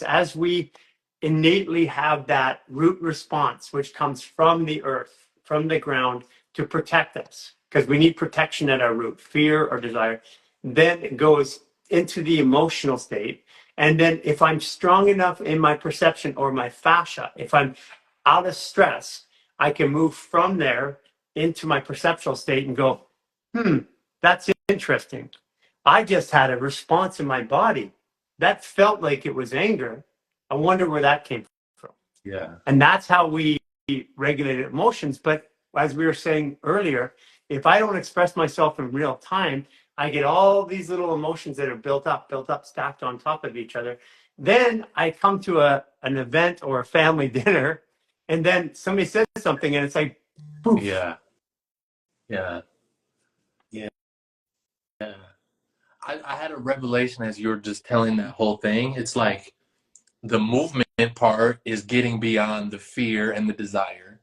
as we innately have that root response, which comes from the earth, from the ground, to protect us, because we need protection at our root, fear or desire. Then it goes into the emotional state. And then if I'm strong enough in my perception or my fascia, if I'm out of stress, I can move from there into my perceptual state and go, that's interesting. I just had a response in my body that felt like it was anger. I wonder where that came from. Yeah. And that's how we regulate emotions. But as we were saying earlier, if I don't express myself in real time, I get all these little emotions that are built up, stacked on top of each other. Then I come to an event or a family dinner, and then somebody says something, and it's like, poof. Yeah. Yeah. Yeah. I had a revelation as you were just telling that whole thing. It's like the movement part is getting beyond the fear and the desire,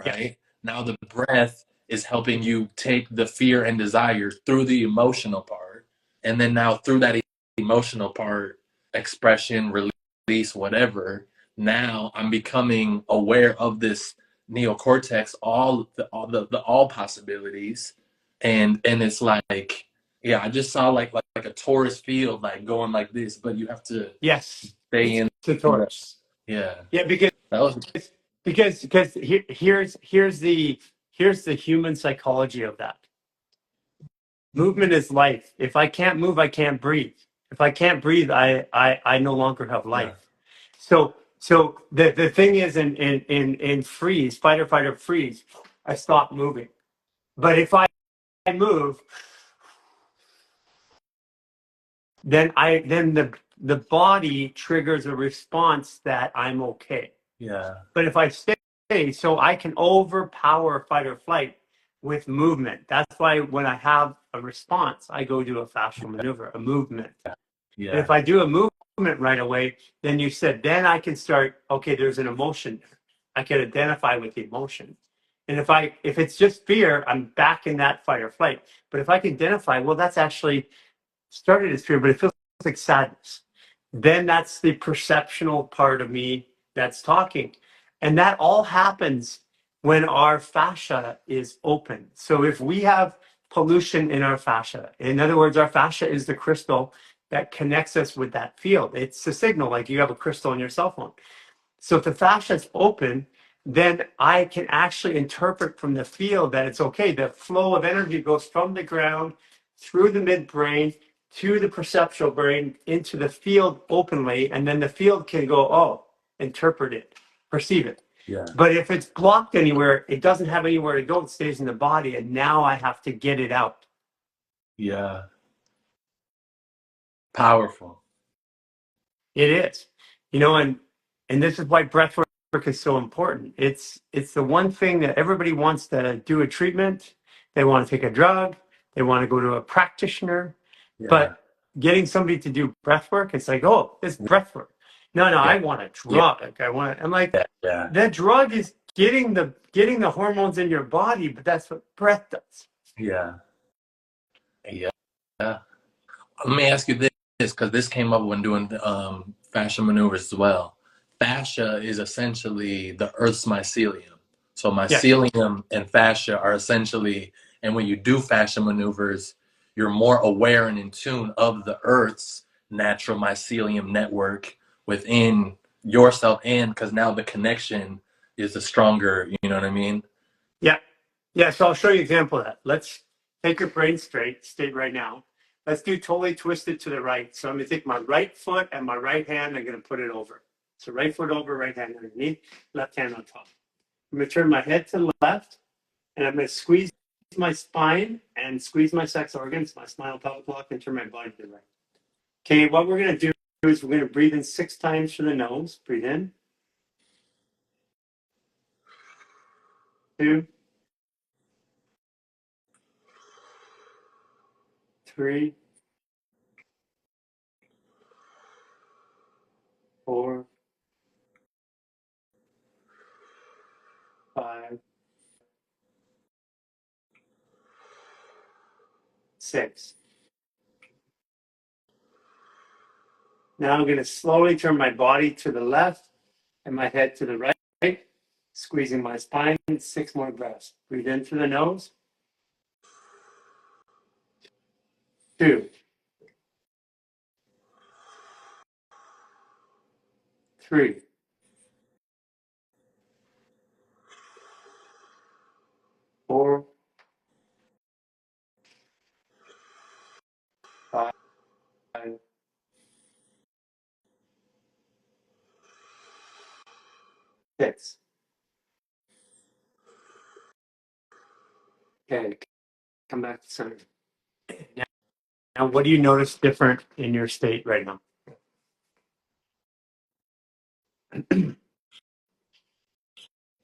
Yes. right? Now the breath is helping you take the fear and desire through the emotional part. And then now through that emotional part, expression, release, whatever, now I'm becoming aware of this neocortex, all possibilities. And it's like, yeah, I just saw like a torus field like going like this, but you have to Yes. stay in To the, Taurus. yeah. Yeah, because That was here's the human psychology of that. Movement is life. If I can't move, I can't breathe. If I can't breathe, I no longer have yeah. life. So the thing is in freeze, fight or flight or freeze, I stop moving. But if I move, then the body triggers a response that I'm okay. Yeah. But if I stay, so I can overpower fight or flight with movement. That's why when I have a response, I go do a fascial maneuver, a movement. And Yeah. if I do a movement right away, then you said, then I can start, okay, there's an emotion there. I can identify with the emotion. And if it's just fear, I'm back in that fight or flight. But if I can identify, well, that's actually started as fear, but it feels like sadness. Then that's the perceptional part of me that's talking. And that all happens when our fascia is open. So if we have pollution in our fascia, in other words, our fascia is the crystal that connects us with that field. It's a signal, like you have a crystal in your cell phone. So if the fascia is open, then I can actually interpret from the field that it's okay. The flow of energy goes from the ground through the midbrain to the perceptual brain into the field openly, and then the field can go, oh, interpret it, perceive it. Yeah. But if it's blocked anywhere, it doesn't have anywhere to go. It stays in the body, and now I have to get it out. Yeah. Powerful. It is, and this is why breath work is so important. It's the one thing that everybody wants to do a treatment. They want to take a drug. They want to go to a practitioner, Yeah. but getting somebody to do breath work, it's like, oh, this breath work. No, Yeah. I want a Yeah. drug. I'm like, Yeah. that drug is getting the hormones in your body, but that's what breath does. Yeah. Yeah. Yeah. Let me ask you this, because this came up when doing fascia maneuvers as well. Fascia is essentially the Earth's mycelium. So Yes. mycelium and fascia are essentially, and when you do fascia maneuvers, you're more aware and in tune of the Earth's natural mycelium network within yourself, and because now the connection is the stronger. You know what I mean? Yeah. Yeah. So I'll show you an example of that. Let's take your brain straight right now. Let's do totally twisted to the right. So I'm going to take my right foot and my right hand. I'm going to put it over. So right foot over, right hand underneath, left hand on top. I'm going to turn my head to the left, and I'm going to squeeze my spine and squeeze my sex organs, my spinal pelvic block, and turn my body to the right. Okay. What we're going to do is we're going to breathe in 6 times through the nose. Breathe in. 2, 3, 4, 5, 6. Now I'm going to slowly turn my body to the left and my head to the right, squeezing my spine. 6 more breaths. Breathe in through the nose. 2, 3, 4, 5, 6. Okay, come back to center. what do you notice different in your state right now?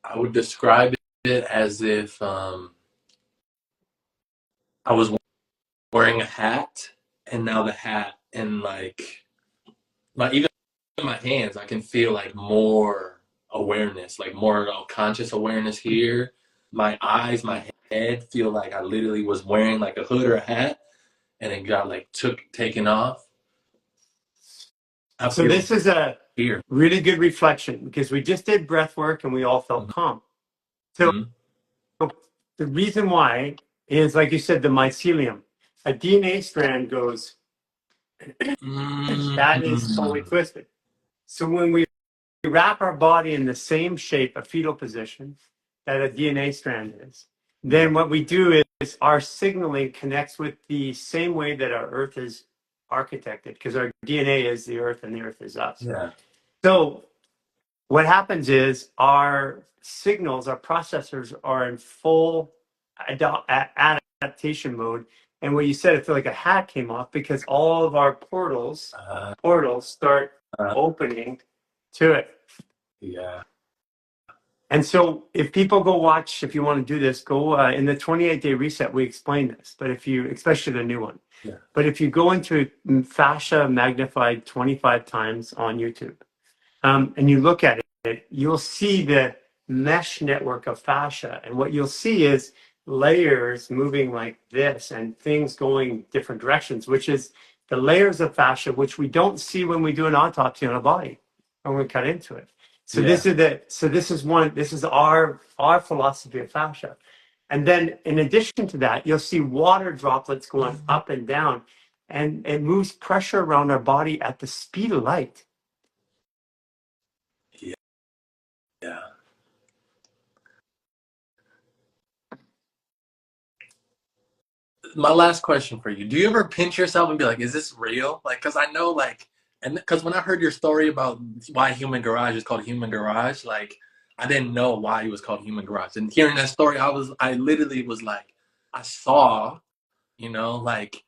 I would describe it as if I was wearing a hat, and now the hat and like even my hands, I can feel like more awareness, like more conscious awareness here. My eyes, my head feel like I literally was wearing like a hood or a hat, and it got like taken off. I So feel this is a here. really good reflection because we just did breath work and we all felt calm. So Mm-hmm. the reason why is, like you said, the mycelium. A DNA strand goes, that is totally Mm-hmm. twisted. So when we wrap our body in the same shape, a fetal position, that a DNA strand is, Yeah. then what we do is our signaling connects with the same way that our Earth is architected, because our DNA is the Earth and the Earth is us. Yeah. So what happens is our signals, our processors are in full adaptation mode. And what you said, I feel like a hat came off because all of our portals start Uh, opening to it. yeah. And so if people go watch, if you want to do this, go in the 28-day reset, we explain this, but if you, especially the new one, Yeah. but if you go into fascia magnified 25 times on YouTube, and you look at it, you'll see the mesh network of fascia. And what you'll see is layers moving like this and things going different directions, which is the layers of fascia, which we don't see when we do an autopsy on a body and we cut into it. So Yeah. this is our philosophy of fascia. And then in addition to that, you'll see water droplets going up and down, and it moves pressure around our body at the speed of light. Yeah. Yeah. My last question for you: do you ever pinch yourself and be like, "Is this real?" Like, because I know, like, and because when I heard your story about why Human Garage is called Human Garage, like, I didn't know why it was called Human Garage. And hearing that story, I literally was like, I saw, like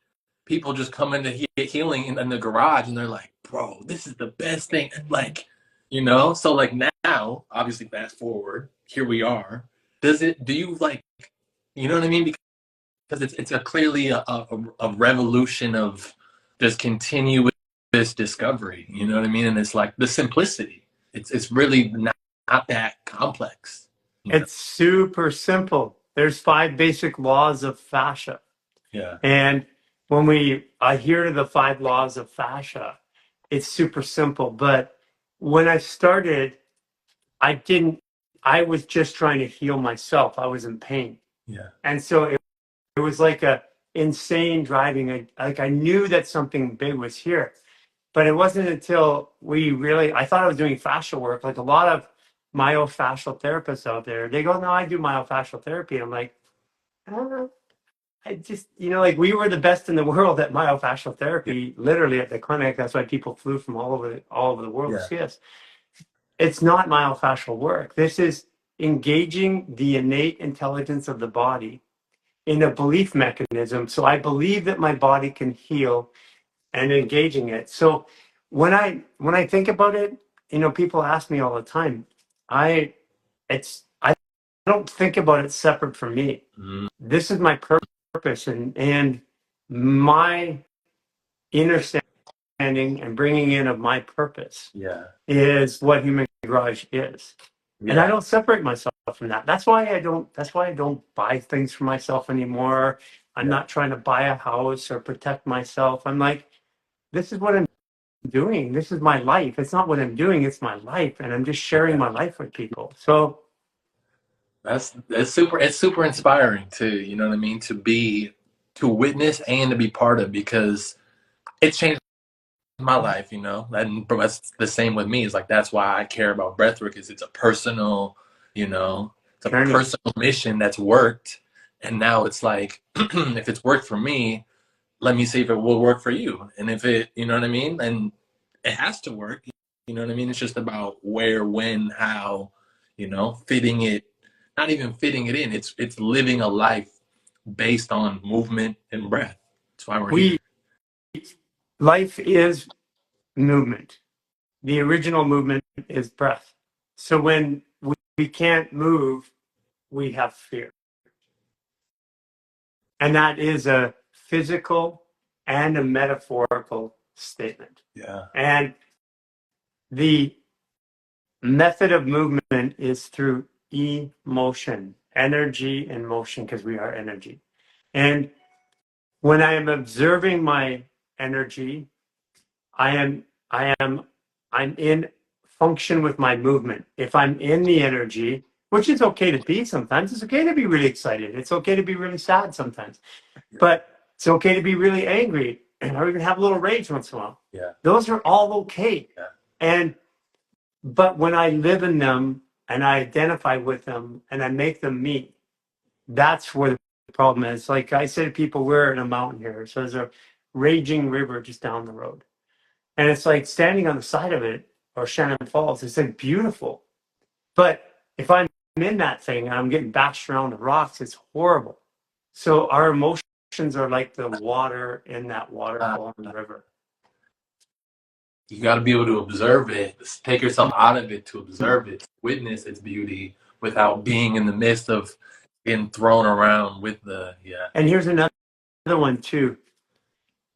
people just come into healing in the garage, and they're like, "Bro, this is the best thing." Like, so like now, obviously, fast forward, here we are. Do you like, you know what I mean? Because it's a clearly a revolution of just continuous discovery. You know what I mean? And it's like the simplicity. It's really not that complex. It's super simple. There's 5 basic laws of fascia. Yeah. And when we adhere to the 5 laws of fascia, it's super simple. But when I started, I was just trying to heal myself. I was in pain. Yeah. And so it was like a insane driving. I knew that something big was here. But it wasn't until I thought I was doing fascia work. Like a lot of myofascial therapists out there, they go, "No, I do myofascial therapy." And I'm like, I just, like we were the best in the world at myofascial Yeah. therapy, literally at the clinic. That's why people flew from all over the world to Yeah. see us. It's not myofascial work. This is engaging the innate intelligence of the body in a belief mechanism. So I believe that my body can heal and engaging it. So when I think about it, people ask me all the time. I don't think about it separate from me. Mm, This is my purpose, and my understanding and bringing in of my purpose yeah. is what Human Garage is. And I Yeah. don't separate myself from that. That's why I don't buy things for myself anymore. I'm Yeah. not trying to buy a house or protect myself. I'm like, this is what I'm doing. This is my life. It's not what I'm doing, it's my life. And I'm just sharing Yeah. my life with people. So That's super. It's super inspiring too. You know what I mean? To witness and to be part of, because it's changed my life. And that's the same with me. It's like that's why I care about breathwork. Is it's a personal, it's a journey. personal mission that's worked, and now it's like if it's worked for me, let me see if it will work for you. And if it, you know what I mean, and it has to work. You know what I mean? It's just about where, when, how, fitting it, not even fitting it in. It's living a life based on movement and breath. That's why we're We here. life is movement. The original movement is breath. So when we can't move, we have fear. And that is a physical and a metaphorical statement. Yeah. And the method of movement is through emotion, energy and motion, because we are energy. And when I am observing my energy, I'm in function with my movement. If I'm in the energy, which is okay to be sometimes, it's okay to be really excited. It's okay to be really sad sometimes. But it's okay to be really angry or even have a little rage once in a while. Yeah. Those are all okay. Yeah. But when I live in them and I identify with them and I make them meet, that's where the problem is. Like I say to people, we're in a mountain here. So there's a raging river just down the road. And it's like standing on the side of it, or Shannon Falls, it's like beautiful. But if I'm in that thing and I'm getting bashed around the rocks, it's horrible. So our emotions are like the water in that waterfall in the river. You got to be able to observe it, take yourself out of it to observe it, witness its beauty without being in the midst of getting thrown around with the, And here's another one too,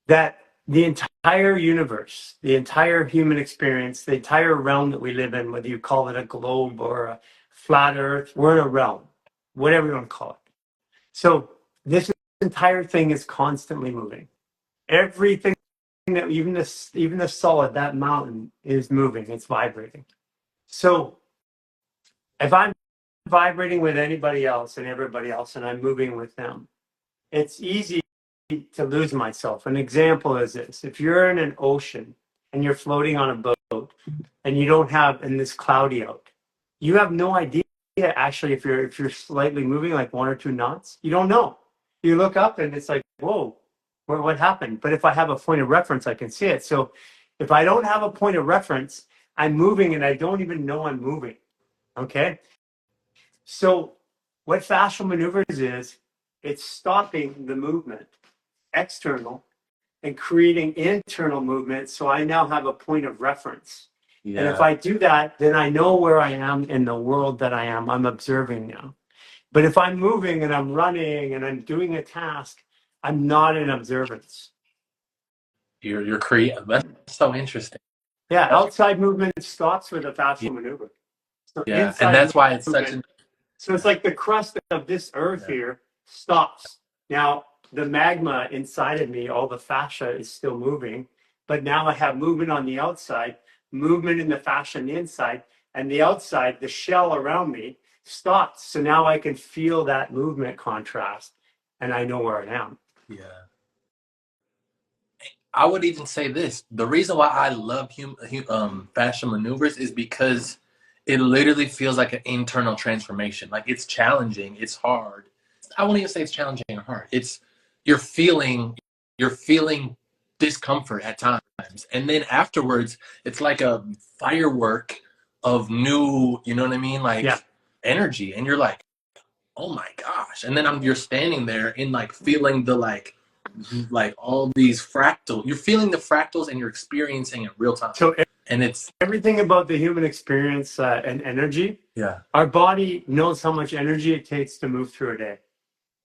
that the entire universe, the entire human experience, the entire realm that we live in, whether you call it a globe or a flat earth, we're in a realm, whatever you want to call it. So this entire thing is constantly moving. Everything that even the solid, that mountain is moving, it's vibrating. So if I'm vibrating with anybody else and everybody else and I'm moving with them, it's easy to lose myself. An example is this: if you're in an ocean and you're floating on a boat and you don't have, and it's cloudy out, you have no idea actually if you're slightly moving like 1 or 2 knots. You don't know. You look up and it's like, whoa, what happened? But if I have a point of reference, I can see it. So if I don't have a point of reference, I'm moving and I don't even know I'm moving. Okay. So what fascial maneuvers is, it's stopping the movement external and creating internal movement. So I now have a point of reference. yeah. And if I do that, then I know where I am in the world that I'm observing now. But if I'm moving and I'm running and I'm doing a task, I'm not in observance. You're creating. That's so interesting. Yeah, outside movement stops with a fascial maneuver. So Yeah, inside and that's why it's movement, such an. so it's like the crust of this earth here stops. Now, the magma inside of me, all the fascia is still moving, but now I have movement on the outside, movement in the fascia on the inside, and the outside, the shell around me, stops. So now I can feel that movement contrast, and I know where I am. Yeah. I would even say this: the reason why I love fascia maneuvers is because it literally feels like an internal transformation. Like it's challenging, it's hard. I won't even say it's challenging or hard. It's you're feeling discomfort at times, and then afterwards, it's like a firework of new, you know what I mean, like energy, and you're like, oh my gosh! And then you're standing there and like feeling the like all these fractals. You're feeling the fractals and you're experiencing it real time. So And it's everything about the human experience and energy. Yeah. Our body knows how much energy it takes to move through a day,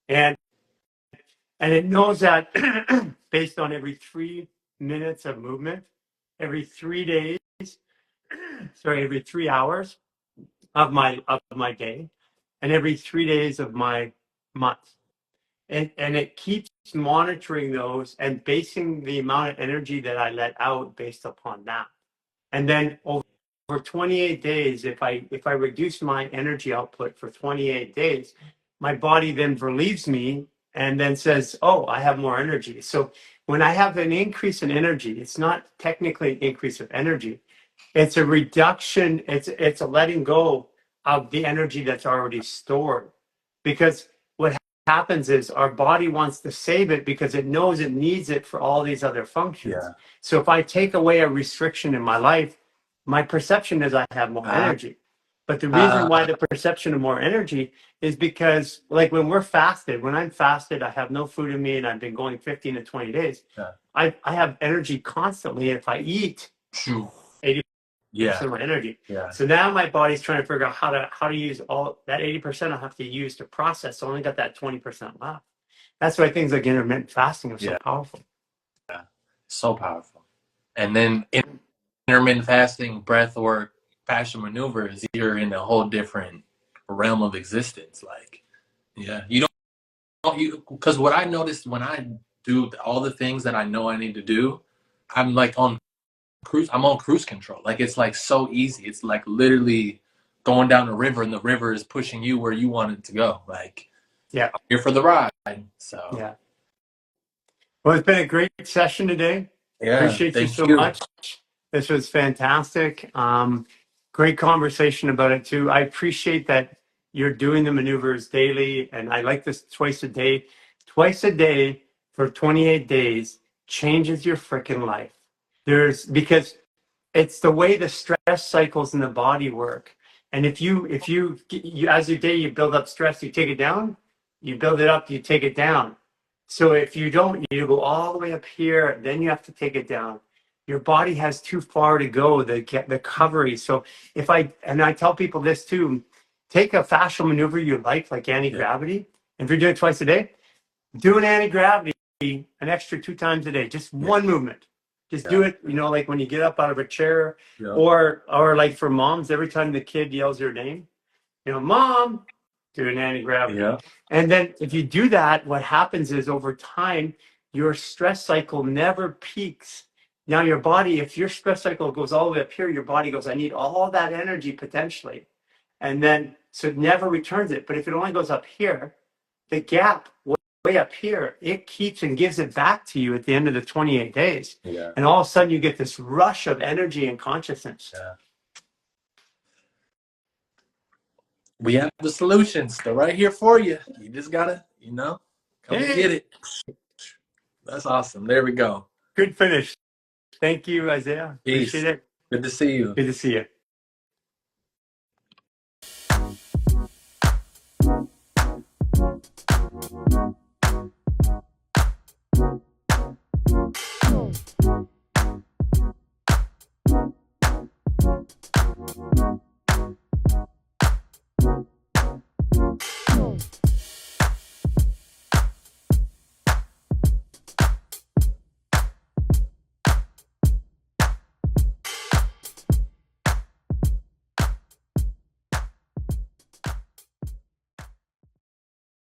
and it knows that based on every 3 minutes of movement, every 3 days, every 3 hours of my day, and every 3 days of my month. And it keeps monitoring those and basing the amount of energy that I let out based upon that. And then over 28 days, if I reduce my energy output for 28 days, my body then relieves me and then says, oh, I have more energy. So when I have an increase in energy, it's not technically an increase of energy. It's a reduction. It's a letting go of the energy that's already stored. Because what happens is our body wants to save it because it knows it needs it for all these other functions. Yeah. So if I take away a restriction in my life, my perception is I have more energy. But the reason why the perception of more energy is because, like, when I'm fasted, I have no food in me and I've been going 15 to 20 days. Yeah. I have energy constantly. If I eat, 80% Yeah. of my energy. Yeah. So now my body's trying to figure out how to use all that 80% I have to use to process. So I only got that 20% left. That's why things like intermittent fasting are so Yeah. powerful. Yeah. So powerful. And then intermittent fasting, breath work, fascia maneuvers, you're in a whole different realm of existence. Like, yeah, because what I noticed when I do all the things that I know I need to do, I'm like on cruise control. Like, it's like so easy. It's like literally going down a river and the river is pushing you where you want it to go. Like, Yeah. I'm here for the ride. So Yeah. Well, it's been a great session today. yeah, Appreciate you thank so you. much. This was fantastic. Great conversation about it too. I appreciate that you're doing the maneuvers daily, and I like this twice a day. Twice a day for 28 days changes your freaking life. Because it's the way the stress cycles in the body work. And if you as your day you build up stress, you take it down, you build it up, you take it down. So if you don't, you go all the way up here, then you have to take it down. Your body has too far to go, the recovery. So I tell people this too, take a fascial maneuver you like anti-gravity. If you're doing it twice a day, do an anti-gravity an extra 2 times a day, just one movement. Just do it, like when you get up out of a chair, or like for moms, every time the kid yells your name, mom, do an anti-gravity. Yeah. And then if you do that, what happens is over time, your stress cycle never peaks. Now your body, if your stress cycle goes all the way up here, your body goes, I need all that energy potentially. And then, so it never returns it. But if it only goes up here, the gap way up here, it keeps and gives it back to you at the end of the 28 days. Yeah. And all of a sudden you get this rush of energy and consciousness. Yeah. We have the solutions. They're right here for you. You just gotta, come and get it. That's awesome. There we go. Good finish. Thank you, Isaiah. Peace. Appreciate it. Good to see you. Good to see you.